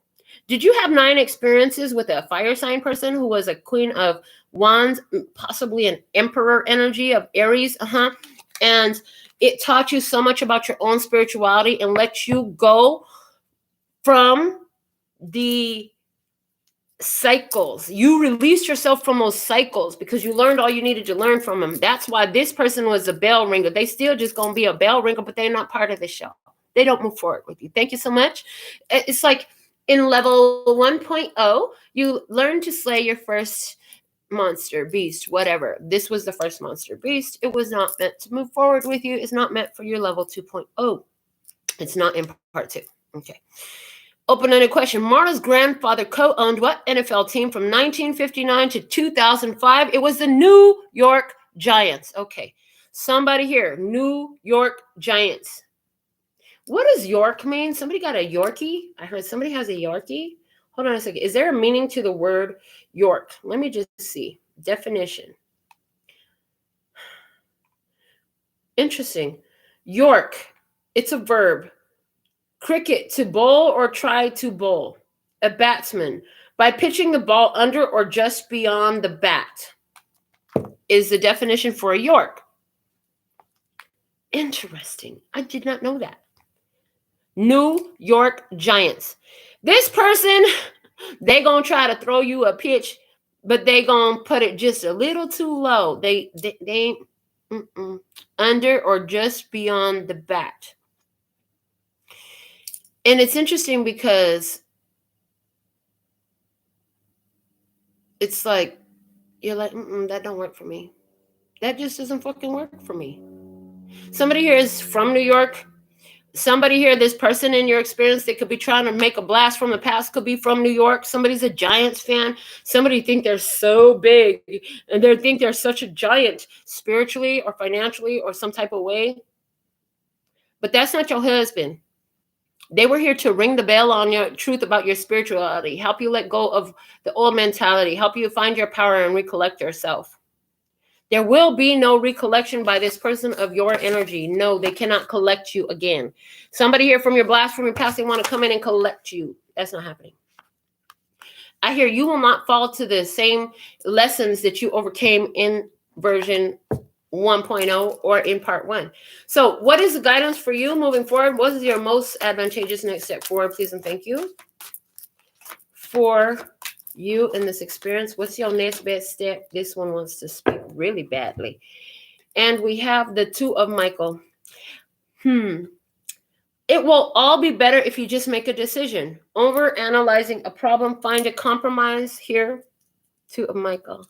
Did you have 9 experiences with a fire sign person who was a queen of wands, possibly an emperor energy of Aries? And it taught you so much about your own spirituality and let you go from the cycles. You released yourself from those cycles because you learned all you needed to learn from them. That's why this person was a bell ringer. They still just going to be a bell ringer, but they're not part of the show. They don't move forward with you. Thank you so much. It's like in level 1.0, you learn to slay your first monster, beast, whatever. This was the first monster, beast. It was not meant to move forward with you. It's not meant for your level 2.0. It's not in part 2. Okay. Open-ended question. Marta's grandfather co-owned what NFL team from 1959 to 2005? It was the New York Giants. Okay. Somebody here. New York Giants. What does York mean? Somebody got a Yorkie? I heard somebody has a Yorkie. Hold on a second. Is there a meaning to the word York? Let me just see. Definition. Interesting. York. It's a verb. Cricket, to bowl or try to bowl. A batsman. By pitching the ball under or just beyond the bat is the definition for a York. Interesting. I did not know that. New York Giants. This person, they going to try to throw you a pitch, but they going to put it just a little too low. They ain't under or just beyond the bat. And it's interesting because it's like, you're like, that don't work for me. That just doesn't fucking work for me. Somebody here is from New York. Somebody here, this person in your experience, they could be trying to make a blast from the past, could be from New York. Somebody's a Giants fan. Somebody think they're so big and they think they're such a giant spiritually or financially or some type of way. But that's not your husband. They were here to ring the bell on your truth about your spirituality, help you let go of the old mentality, help you find your power and recollect yourself. There will be no recollection by this person of your energy. No, they cannot collect you again. Somebody here from your blast from your past, they want to come in and collect you. That's not happening. I hear you will not fall to the same lessons that you overcame in version 1.0 or in part 1. So what is the guidance for you moving forward? What is your most advantageous next step forward, please and thank you? For you in this experience, what's your next best step? This one wants to speak really badly. And we have the 2 of Michael. It will all be better if you just make a decision. Over analyzing a problem, find a compromise here. 2 of Michael.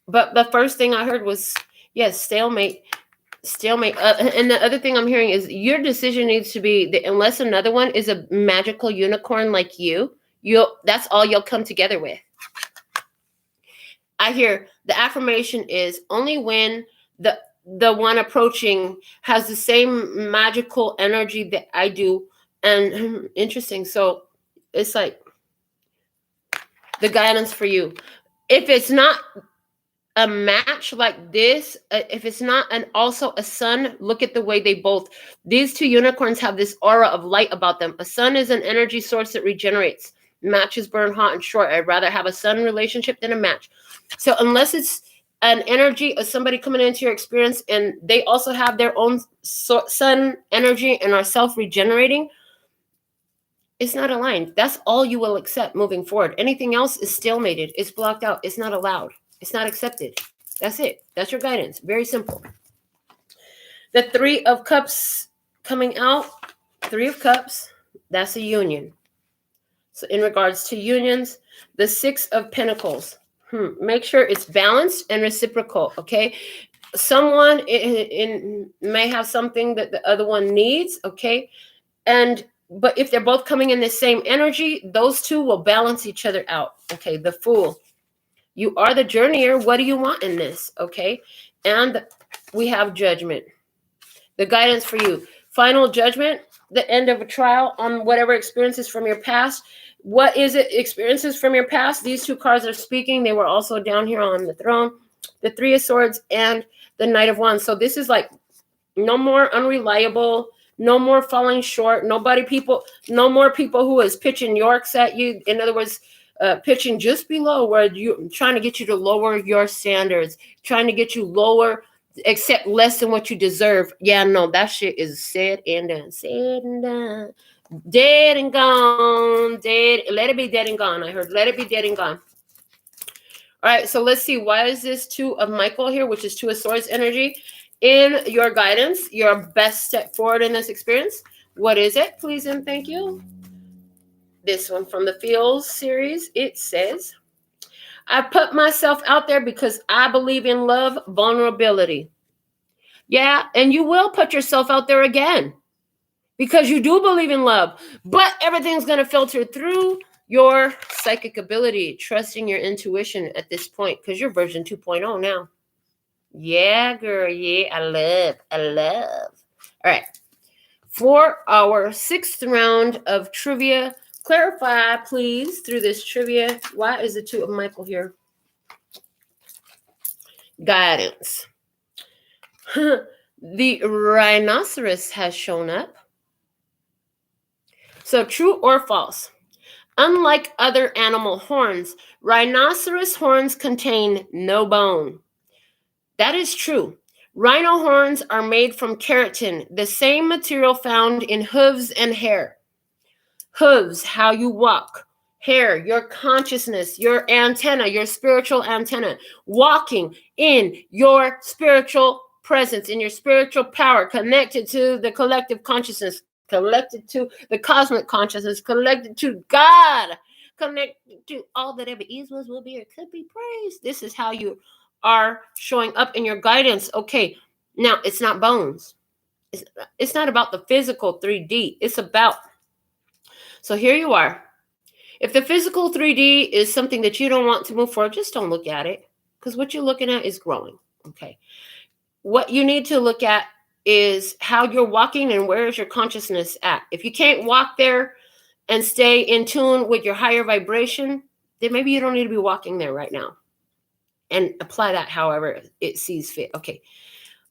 But the first thing I heard was, yes, stalemate. And the other thing I'm hearing is your decision needs to be that unless another one is a magical unicorn like that's all you'll come together with. I hear the affirmation is only when the one approaching has the same magical energy that I do. And interesting. So it's like the guidance for you. If it's not a match like this, if it's not also a sun, look at the way these 2 unicorns have this aura of light about them. A sun is an energy source that regenerates. Matches burn hot and short. I'd rather have a sun relationship than a match. So unless it's an energy of somebody coming into your experience and they also have their own sun energy and are self-regenerating, it's not aligned. That's all you will accept moving forward. Anything else is stalemated. It's blocked out. It's not allowed. It's not accepted. That's it. That's your guidance. Very simple. The 3 of Cups coming out. 3 of Cups. That's a union. So in regards to unions, the 6 of Pentacles. Make sure it's balanced and reciprocal, okay? Someone may have something that the other one needs, okay? And but if they're both coming in the same energy, those two will balance each other out. Okay, the Fool. You are the journeyer. What do you want in this? Okay, and we have Judgment. The guidance for you. Final judgment, the end of a trial on whatever experiences from your past. What is it? Experiences from your past. These two cards are speaking. They were also down here on the throne. The Three of Swords and the Knight of Wands. So this is like no more unreliable, no more falling short, no more people who is pitching Yorks at you. In other words, pitching just below where you trying to get you to lower your standards, trying to get you lower, accept less than what you deserve. Yeah, no, that shit is said and done. Said and done. Dead and gone. Dead. Let it be dead and gone. I heard let it be dead and gone. All right, so let's see. Why is this Two of Michael here, which is Two of Swords energy? In your guidance, your best step forward in this experience. What is it? Please and thank you. This one from the Feels series. It says, I put myself out there because I believe in love, vulnerability. Yeah, and you will put yourself out there again because you do believe in love, but everything's going to filter through your psychic ability, trusting your intuition at this point because you're version 2.0 now. Yeah, girl. Yeah, I love. All right. For our sixth round of trivia, clarify, please, through this trivia, why is the Two of Michael here? Guidance. The rhinoceros has shown up. So true or false? Unlike other animal horns, rhinoceros horns contain no bone. That is true. Rhino horns are made from keratin, the same material found in hooves and hair. Hooves, how you walk. Hair, your consciousness, your antenna, your spiritual antenna. Walking in your spiritual presence, in your spiritual power, connected to the collective consciousness, connected to the cosmic consciousness, connected to God, connected to all that ever is, was, will be, or could be praised. This is how you are showing up in your guidance. Okay, now it's not bones. It's not about the physical 3D. It's about, so here you are. If the physical 3D is something that you don't want to move forward, just don't look at it because what you're looking at is growing. Okay. What you need to look at is how you're walking and where is your consciousness at. If you can't walk there and stay in tune with your higher vibration, then maybe you don't need to be walking there right now. And apply that however it sees fit. Okay.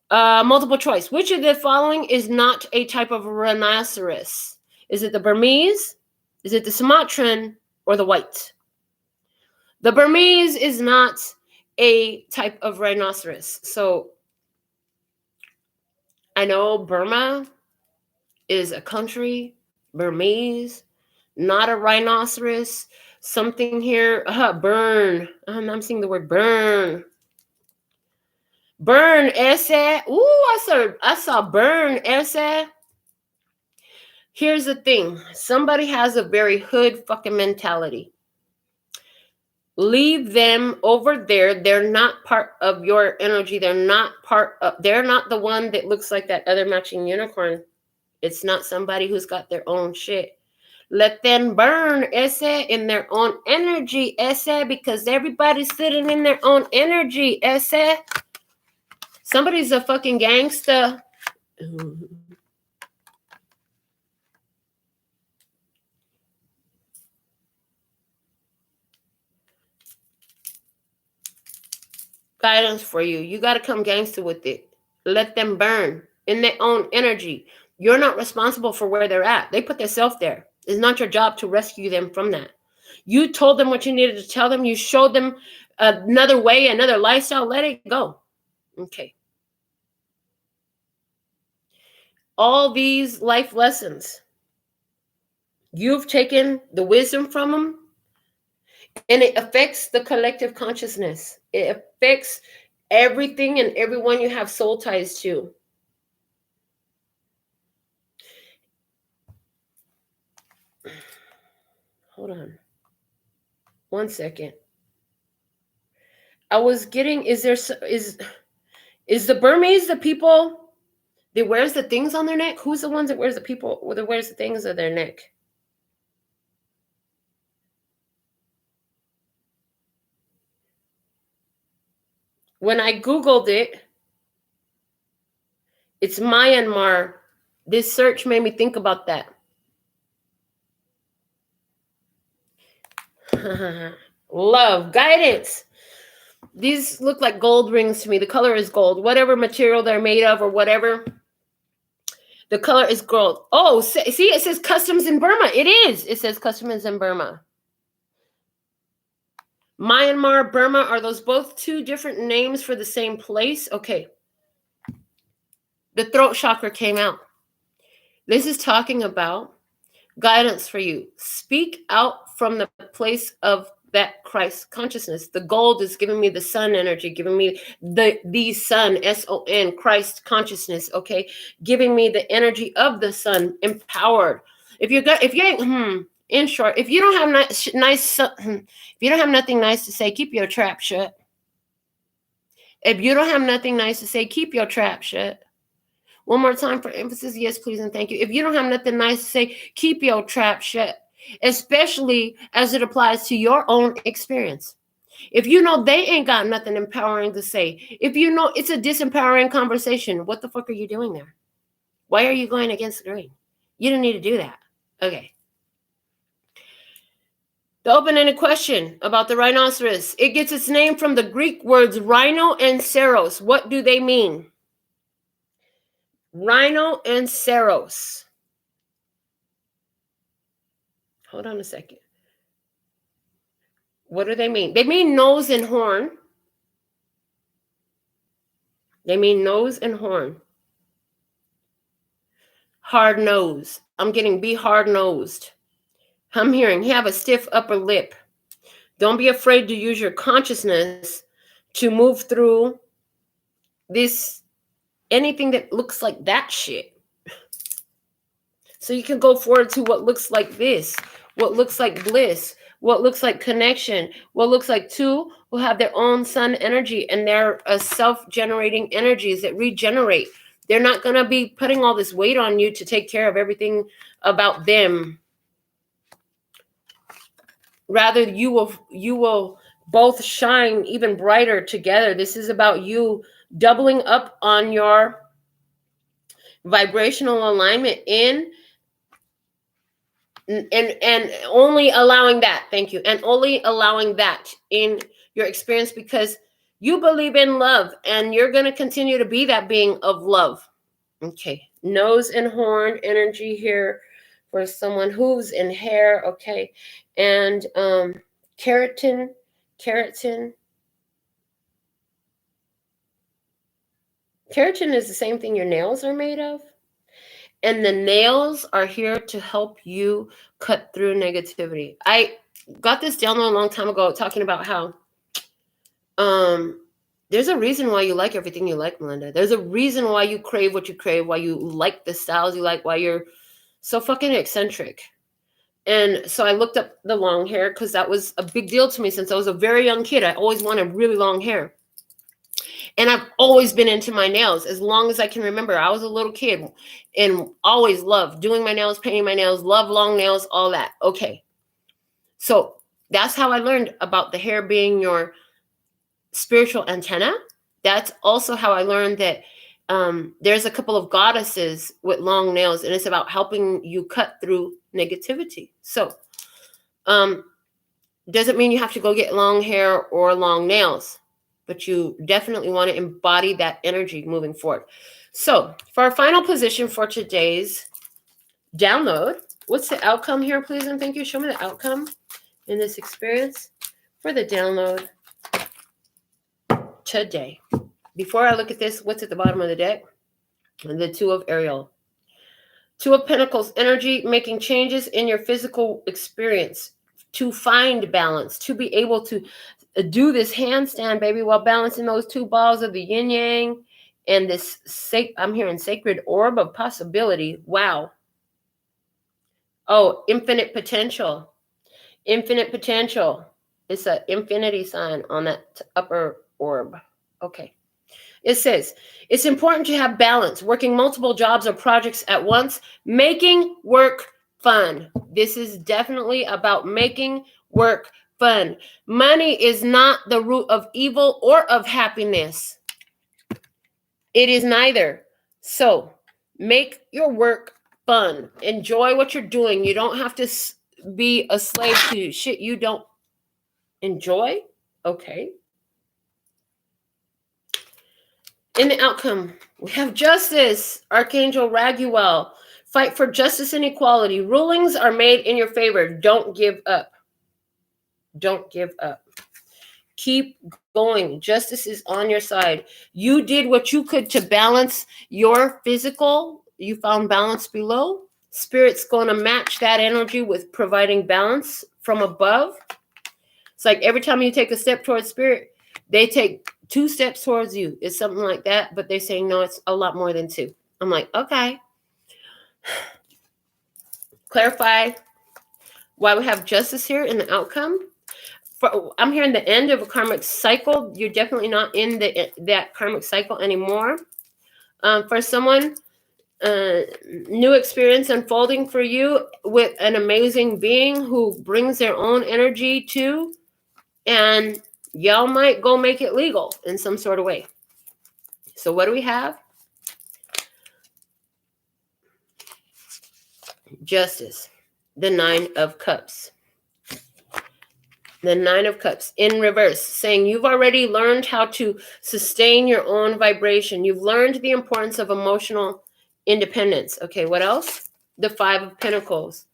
Multiple choice. Which of the following is not a type of rhinoceros? Is it the Burmese? Is it the Sumatran or the white? The Burmese is not a type of rhinoceros. So I know Burma is a country. Burmese, not a rhinoceros. Something here. Burn. I'm seeing the word burn. Burn essay. Ooh, I saw burn essay. Here's the thing. Somebody has a very hood fucking mentality. Leave them over there. They're not part of your energy. They're not the one that looks like that other matching unicorn. It's not somebody who's got their own shit. Let them burn, essay, in their own energy, essay, because everybody's sitting in their own energy, essay. Somebody's a fucking gangster. Guidance for you. You got to come gangster with it. Let them burn in their own energy. You're not responsible for where they're at. They put themselves there. It's not your job to rescue them from that. You told them what you needed to tell them. You showed them another way, another lifestyle. Let it go. Okay. All these life lessons, you've taken the wisdom from them, and it affects the collective consciousness. It affects everything and everyone you have soul ties to. Hold on. 1 second. I was getting, is the Burmese the people They wears the things on their neck? Who's the ones that wears the people that wears the things on their neck? When I Googled it, it's Myanmar. This search made me think about that. Love, guidance. These look like gold rings to me. The color is gold. Whatever material they're made of or whatever, the color is gold. Oh, see, it says customs in Burma. It is. It says customs in Burma. Myanmar, Burma, are those both two different names for the same place? Okay. The throat chakra came out. This is talking about guidance for you. Speak out from the place of that Christ consciousness. The gold is giving me the sun energy, giving me the sun, S-O-N, Christ consciousness, okay? Giving me the energy of the sun, empowered. In short, if you don't have if you don't have nothing nice to say, keep your trap shut. If you don't have nothing nice to say, keep your trap shut. One more time for emphasis. Yes, please, and thank you. If you don't have nothing nice to say, keep your trap shut, especially as it applies to your own experience. If you know they ain't got nothing empowering to say, if you know it's a disempowering conversation, what the fuck are you doing there? Why are you going against the grain? You don't need to do that. Okay. The open-ended question about the rhinoceros. It gets its name from the Greek words rhino and ceros. What do they mean? Rhino and ceros. Hold on a second. What do they mean? They mean nose and horn. They mean nose and horn. Hard nose. I'm getting be hard-nosed. I'm hearing have a stiff upper lip. Don't be afraid to use your consciousness to move through this, anything that looks like that shit. So you can go forward to what looks like this, what looks like bliss, what looks like connection, what looks like two who have their own sun energy and they're self-generating energies that regenerate. They're not going to be putting all this weight on you to take care of everything about them. Rather, you will both shine even brighter together. This is about you doubling up on your vibrational alignment and only allowing that. Thank you. And only allowing that in your experience because you believe in love and you're going to continue to be that being of love. Okay. Nose and horn energy here for someone, hooves and hair. Okay. And keratin. Keratin is the same thing your nails are made of. And the nails are here to help you cut through negativity. I got this download a long time ago talking about how there's a reason why you like everything you like, Melinda. There's a reason why you crave what you crave, why you like the styles you like, why you're so fucking eccentric. And so I looked up the long hair because that was a big deal to me since I was a very young kid. I always wanted really long hair. And I've always been into my nails as long as I can remember. I was a little kid and always loved doing my nails, painting my nails, love long nails, all that. Okay. So that's how I learned about the hair being your spiritual antenna. That's also how I learned that there's a couple of goddesses with long nails, and it's about helping you cut through negativity. So doesn't mean you have to go get long hair or long nails, but you definitely want to embody that energy moving forward. So for our final position for today's download, what's the outcome here, please? And thank you. Show me the outcome in this experience for the download today. Before I look at this, what's at the bottom of the deck? The Two of Ariel. Two of Pentacles energy, making changes in your physical experience to find balance, to be able to do this handstand, baby, while balancing those two balls of the yin yang and this, I'm hearing sacred orb of possibility. Wow. Oh, infinite potential. Infinite potential. It's an infinity sign on that upper orb. Okay. It says, it's important to have balance, working multiple jobs or projects at once, making work fun. This is definitely about making work fun. Money is not the root of evil or of happiness. It is neither. So make your work fun. Enjoy what you're doing. You don't have to be a slave to shit you don't enjoy. Okay. In the outcome, we have justice, Archangel Raguel. Fight for justice and equality. Rulings are made in your favor. Don't give up. Don't give up. Keep going. Justice is on your side. You did what you could to balance your physical. You found balance below. Spirit's going to match that energy with providing balance from above. It's like every time you take a step towards spirit, they take 2 steps towards you. It's something like that, but they're saying, no, it's a lot more than 2. I'm like, okay. Clarify why we have justice here in the outcome. I'm hearing the end of a karmic cycle. You're definitely not in that karmic cycle anymore. For someone, new experience unfolding for you with an amazing being who brings their own energy too, and y'all might go make it legal in some sort of way. So what do we have? Justice. The 9 of Cups. The 9 of Cups in reverse, saying you've already learned how to sustain your own vibration. You've learned the importance of emotional independence. Okay, what else? The 5 of Pentacles.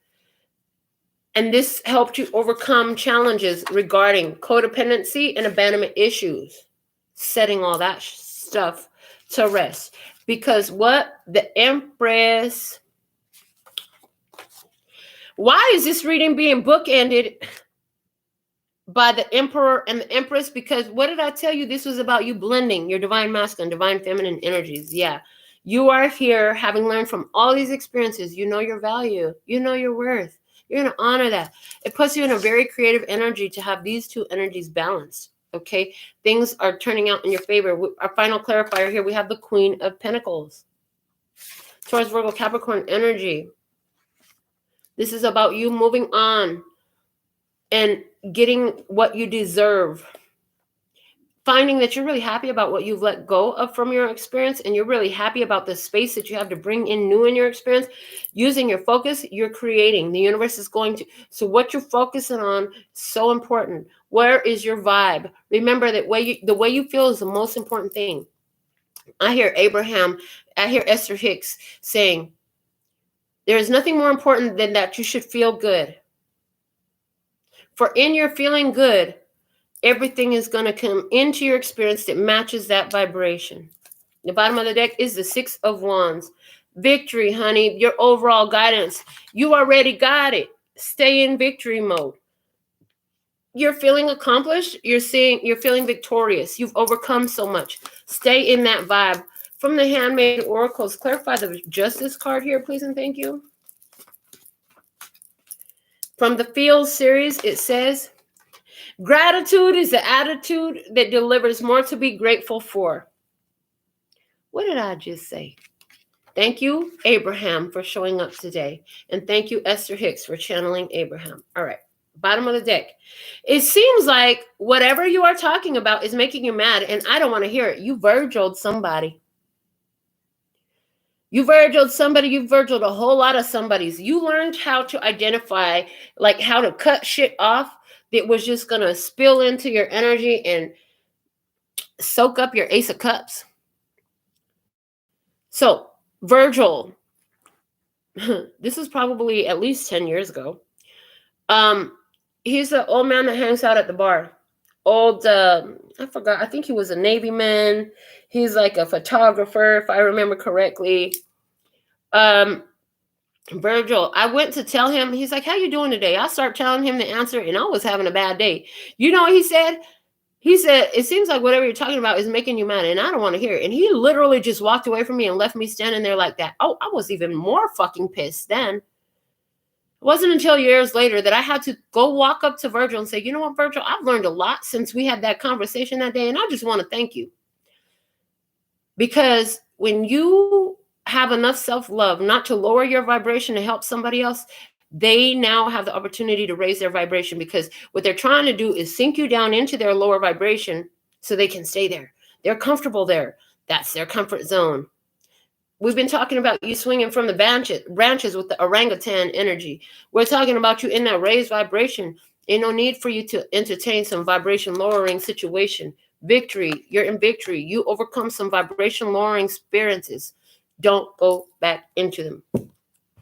And this helped you overcome challenges regarding codependency and abandonment issues. Setting all that stuff to rest. Because what? The Empress. Why is this reading being bookended by the Emperor and the Empress? Because what did I tell you? This was about you blending your divine masculine, divine feminine energies. Yeah. You are here having learned from all these experiences. You know your value. You know your worth. You're going to honor that. It puts you in a very creative energy to have these 2 energies balanced. Okay. Things are turning out in your favor. Our final clarifier here, we have the Queen of Pentacles. Taurus, Virgo, Capricorn energy. This is about you moving on and getting what you deserve. Finding that you're really happy about what you've let go of from your experience, and you're really happy about the space that you have to bring in new in your experience. Using your focus, you're creating. The universe is going to. So what you're focusing on is so important. Where is your vibe? Remember that the way you feel is the most important thing. I hear Esther Hicks saying, there is nothing more important than that you should feel good. For in your feeling good, everything is going to come into your experience that matches that vibration. The bottom of the deck is the 6 of Wands. Victory, honey, your overall guidance. You already got it. Stay in victory mode. You're feeling accomplished. You're feeling victorious. You've overcome so much. Stay in that vibe. From the Handmaid Oracles, clarify the Justice card here, please and thank you. From the Fields series, it says, gratitude is the attitude that delivers more to be grateful for. What did I just say? Thank you, Abraham, for showing up today. And thank you, Esther Hicks, for channeling Abraham. All right. Bottom of the deck. It seems like whatever you are talking about is making you mad, and I don't want to hear it. You Virgiled somebody. You Virgiled somebody. You Virgiled a whole lot of somebodies. You learned how to identify, like how to cut shit off that was just going to spill into your energy and soak up your Ace of Cups. So, Virgil, this is probably at least 10 years ago. He's the old man that hangs out at the bar. I forgot. I think he was a Navy man. He's like a photographer, if I remember correctly. Virgil, I went to tell him, he's like, how you doing today? I start telling him the answer, and I was having a bad day. You know what he said? He said, it seems like whatever you're talking about is making you mad, and I don't want to hear it. And he literally just walked away from me and left me standing there like that. Oh, I was even more fucking pissed then. It wasn't until years later that I had to go walk up to Virgil and say, you know what, Virgil, I've learned a lot since we had that conversation that day, and I just want to thank you. Because when you have enough self-love not to lower your vibration to help somebody else, they now have the opportunity to raise their vibration, because what they're trying to do is sink you down into their lower vibration so they can stay there. They're comfortable there. That's their comfort zone. We've been talking about you swinging from the branches with the orangutan energy. We're talking about you in that raised vibration. Ain't no need for you to entertain some vibration lowering situation. Victory, you're in victory. You overcome some vibration lowering experiences. Don't go back into them.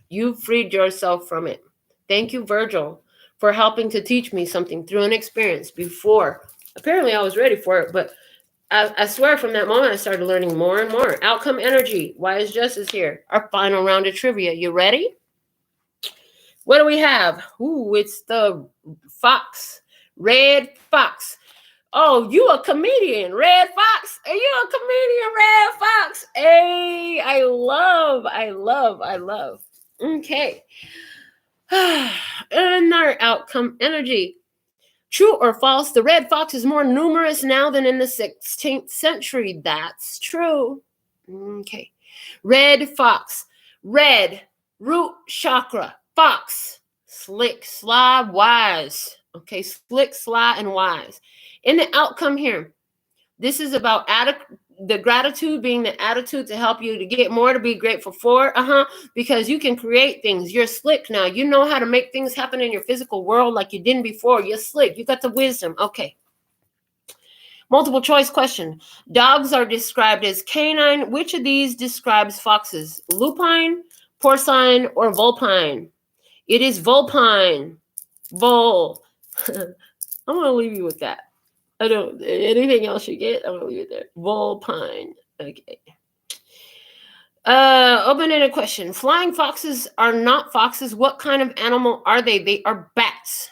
You freed yourself from it. Thank you, Virgil, for helping to teach me something through an experience before. Apparently I was ready for it, but I swear from that moment I started learning more and more. Outcome energy. Why is justice here? Our final round of trivia. You ready? What do we have? Ooh, it's the fox. Red fox. Oh, you a comedian, Red Fox. Are you a comedian, Red Fox? Hey, I love. Okay. Another outcome energy. True or false, the red fox is more numerous now than in the 16th century. That's true. Okay. Red fox. Red, root chakra, fox. Slick, sly, wise. Okay, slick, sly, and wise. In the outcome here, this is about the gratitude being the attitude to help you to get more to be grateful for. Because you can create things. You're slick now. You know how to make things happen in your physical world like you didn't before. You're slick. You got the wisdom. Okay. Multiple choice question. Dogs are described as canine. Which of these describes foxes? Lupine, porcine, or vulpine? It is vulpine. Vul. I'm going to leave you with that. I don't, anything else you get, I'm going to leave it there. Vulpine. Okay. Open-ended question. Flying foxes are not foxes. What kind of animal are they? They are bats.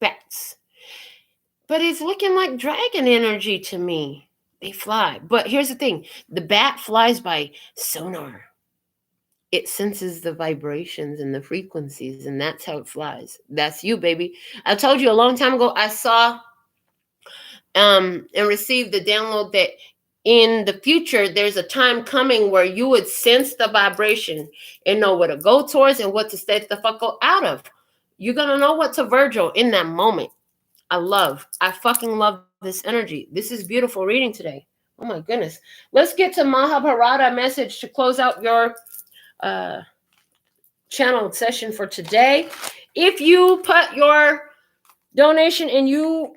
Bats. But it's looking like dragon energy to me. They fly. But here's the thing. The bat flies by sonar. It senses the vibrations and the frequencies, and that's how it flies. That's you, baby. I told you a long time ago, I saw and received the download that in the future, there's a time coming where you would sense the vibration and know what to go towards and what to stay the fuck out of. You're going to know what to Virgil in that moment. I fucking love this energy. This is beautiful reading today. Oh my goodness. Let's get to Mahabharata message to close out your channel session for today. If you put your donation and you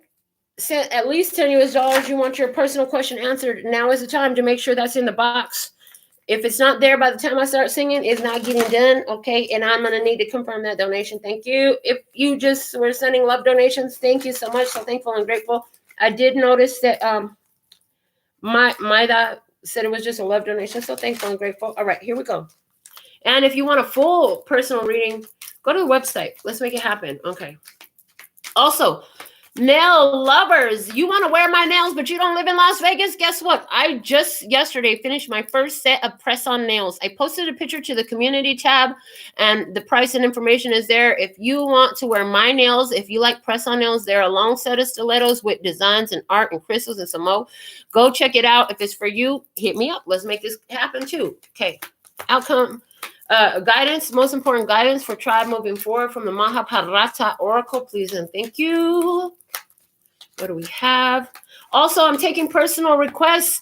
sent at least $10 you want your personal question answered, now is the time to make sure that's in the box. If it's not there by the time I start singing, it's not getting done. Okay. And I'm going to need to confirm that donation. Thank you. If you just were sending love donations, thank you so much. So thankful and grateful. I did notice that Maida said it was just a love donation. So thankful and grateful. All right, here we go. And if you want a full personal reading, go to the website. Let's make it happen. Okay. Also, nail lovers, you want to wear my nails, but you don't live in Las Vegas? Guess what? I just yesterday finished my first set of press-on nails. I posted a picture to the community tab, and the price and information is there. If you want to wear my nails, if you like press-on nails, they're a long set of stilettos with designs and art and crystals and some more. Go check it out. If it's for you, hit me up. Let's make this happen too. Okay. Outcome. Guidance, most important guidance for tribe moving forward from the Mahabharata Oracle, please and thank you. What do we have? Also, I'm taking personal requests.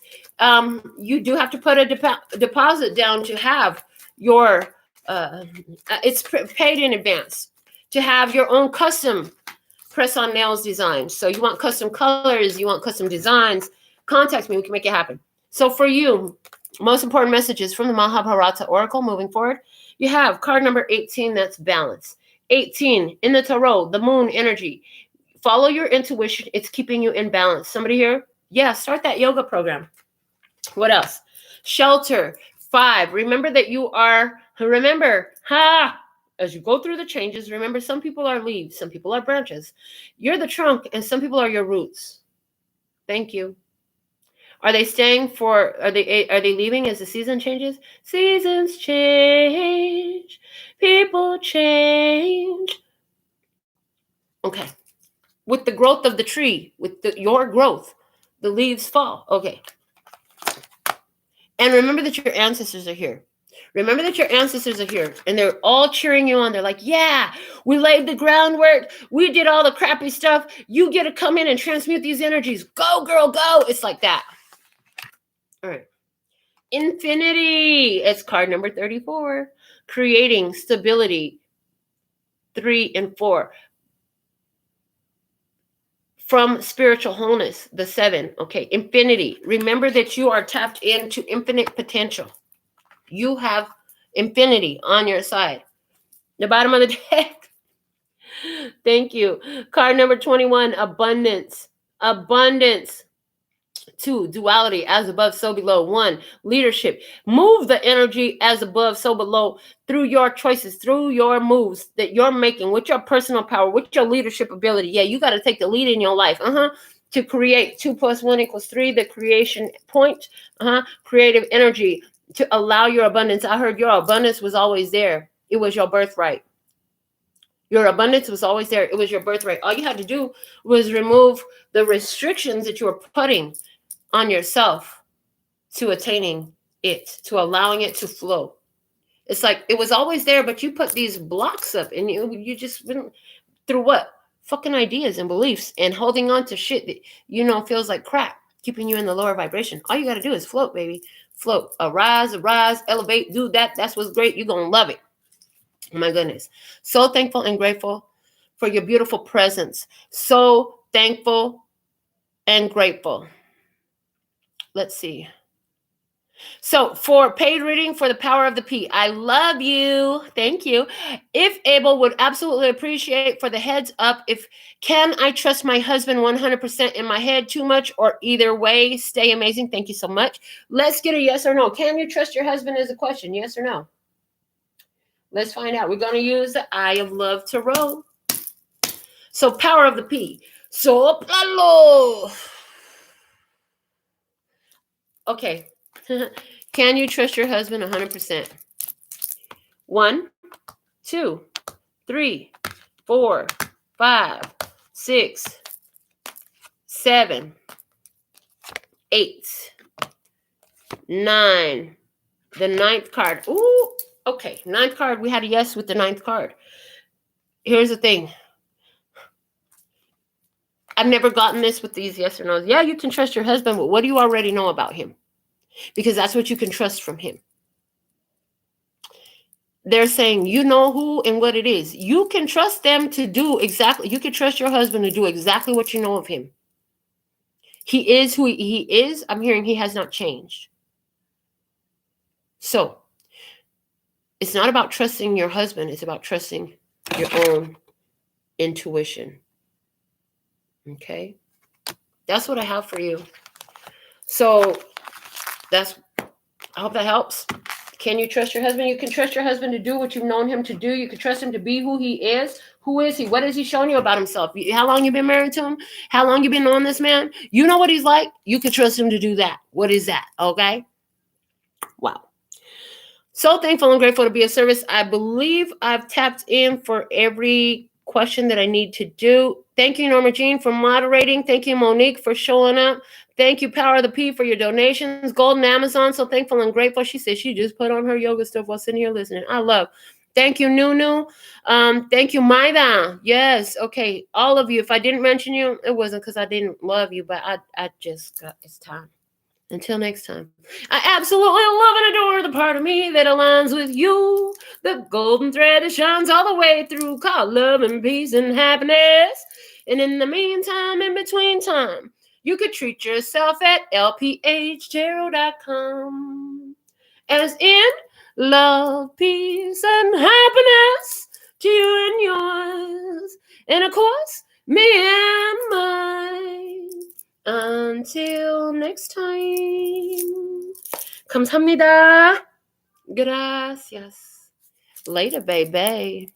You do have to put a deposit down to have your, it's paid in advance, to have your own custom press-on nails designs. So you want custom colors, you want custom designs, contact me, we can make it happen. So for you, most important messages from the Mahabharata Oracle moving forward. You have card number 18, that's balance. 18, in the Tarot, the moon energy. Follow your intuition. It's keeping you in balance. Somebody here? Yeah, start that yoga program. What else? Shelter. 5, remember that you are, as you go through the changes, remember some people are leaves, some people are branches. You're the trunk, and some people are your roots. Thank you. Are they staying are they leaving as the season changes? Seasons change. People change. Okay. With the growth of the tree, with your growth, the leaves fall. Okay. And remember that your ancestors are here. Remember that your ancestors are here and they're all cheering you on. They're like, yeah, we laid the groundwork. We did all the crappy stuff. You get to come in and transmute these energies. Go, girl, go. It's like that. All right. Infinity. It's card number 34. Creating stability. 3 and 4. From spiritual wholeness, the 7. Okay. Infinity. Remember that you are tapped into infinite potential. You have infinity on your side. The bottom of the deck. Thank you. Card number 21, abundance. Abundance. 2, duality, as above, so below. 1, leadership. Move the energy as above, so below through your choices, through your moves that you're making with your personal power, with your leadership ability. Yeah, you got to take the lead in your life. To create 2 + 1 = 3, the creation point. Creative energy to allow your abundance. I heard your abundance was always there. It was your birthright. Your abundance was always there. It was your birthright. All you had to do was remove the restrictions that you were putting on yourself to attaining it, to allowing it to flow. It's like it was always there, but you put these blocks up and you just went through what? Fucking ideas and beliefs and holding on to shit that feels like crap, keeping you in the lower vibration. All you got to do is float, baby. Float. Arise, elevate, do that. That's what's great. You're going to love it. Oh my goodness. So thankful and grateful for your beautiful presence. So thankful and grateful. Let's see. So for paid reading for the power of the P, I love you. Thank you. If able, would absolutely appreciate for the heads up. Can I trust my husband 100% in my head too much, or either way, stay amazing. Thank you so much. Let's get a yes or no. Can you trust your husband is a question. Yes or no? Let's find out. We're going to use the Eye of Love Tarot. So power of the P. Soplalo. Okay. Can you trust your husband 100%? 1, 2, 3, 4, 5, 6, 7, 8, 9. The 9th card. Ooh, okay. 9th card. We had a yes with the 9th card. Here's the thing. I've never gotten this with these yes or no's. Yeah, you can trust your husband, but what do you already know about him? Because that's what you can trust from him. They're saying, you know who and what it is. You can trust them to do exactly. You can trust your husband to do exactly what you know of him. He is who he is. I'm hearing he has not changed. So it's not about trusting your husband. It's about trusting your own intuition. Okay. That's what I have for you. So I hope that helps. Can you trust your husband? You can trust your husband to do what you've known him to do. You can trust him to be who he is. Who is he? What has he shown you about himself? How long you been married to him? How long you been knowing this man? You know what he's like? You can trust him to do that. What is that? Okay. Wow. So thankful and grateful to be of service. I believe I've tapped in for every question that I need to do. Thank you, Norma Jean, for moderating. Thank you, Monique, for showing up. Thank you, Power of the P, for your donations. Golden Amazon, so thankful and grateful. She said she just put on her yoga stuff while sitting here listening. I love. Thank you, Nunu. Thank you, Maida. Yes, okay. All of you. If I didn't mention you, it wasn't because I didn't love you, but I just got, it's time. Until next time, I absolutely love and adore the part of me that aligns with you. The golden thread that shines all the way through, called love and peace and happiness. And in the meantime, in between time, you could treat yourself at LPHtarot.com. As in, love, peace, and happiness to you and yours. And of course, me and mine. Until next time. 감사합니다. Gracias. Later, baby.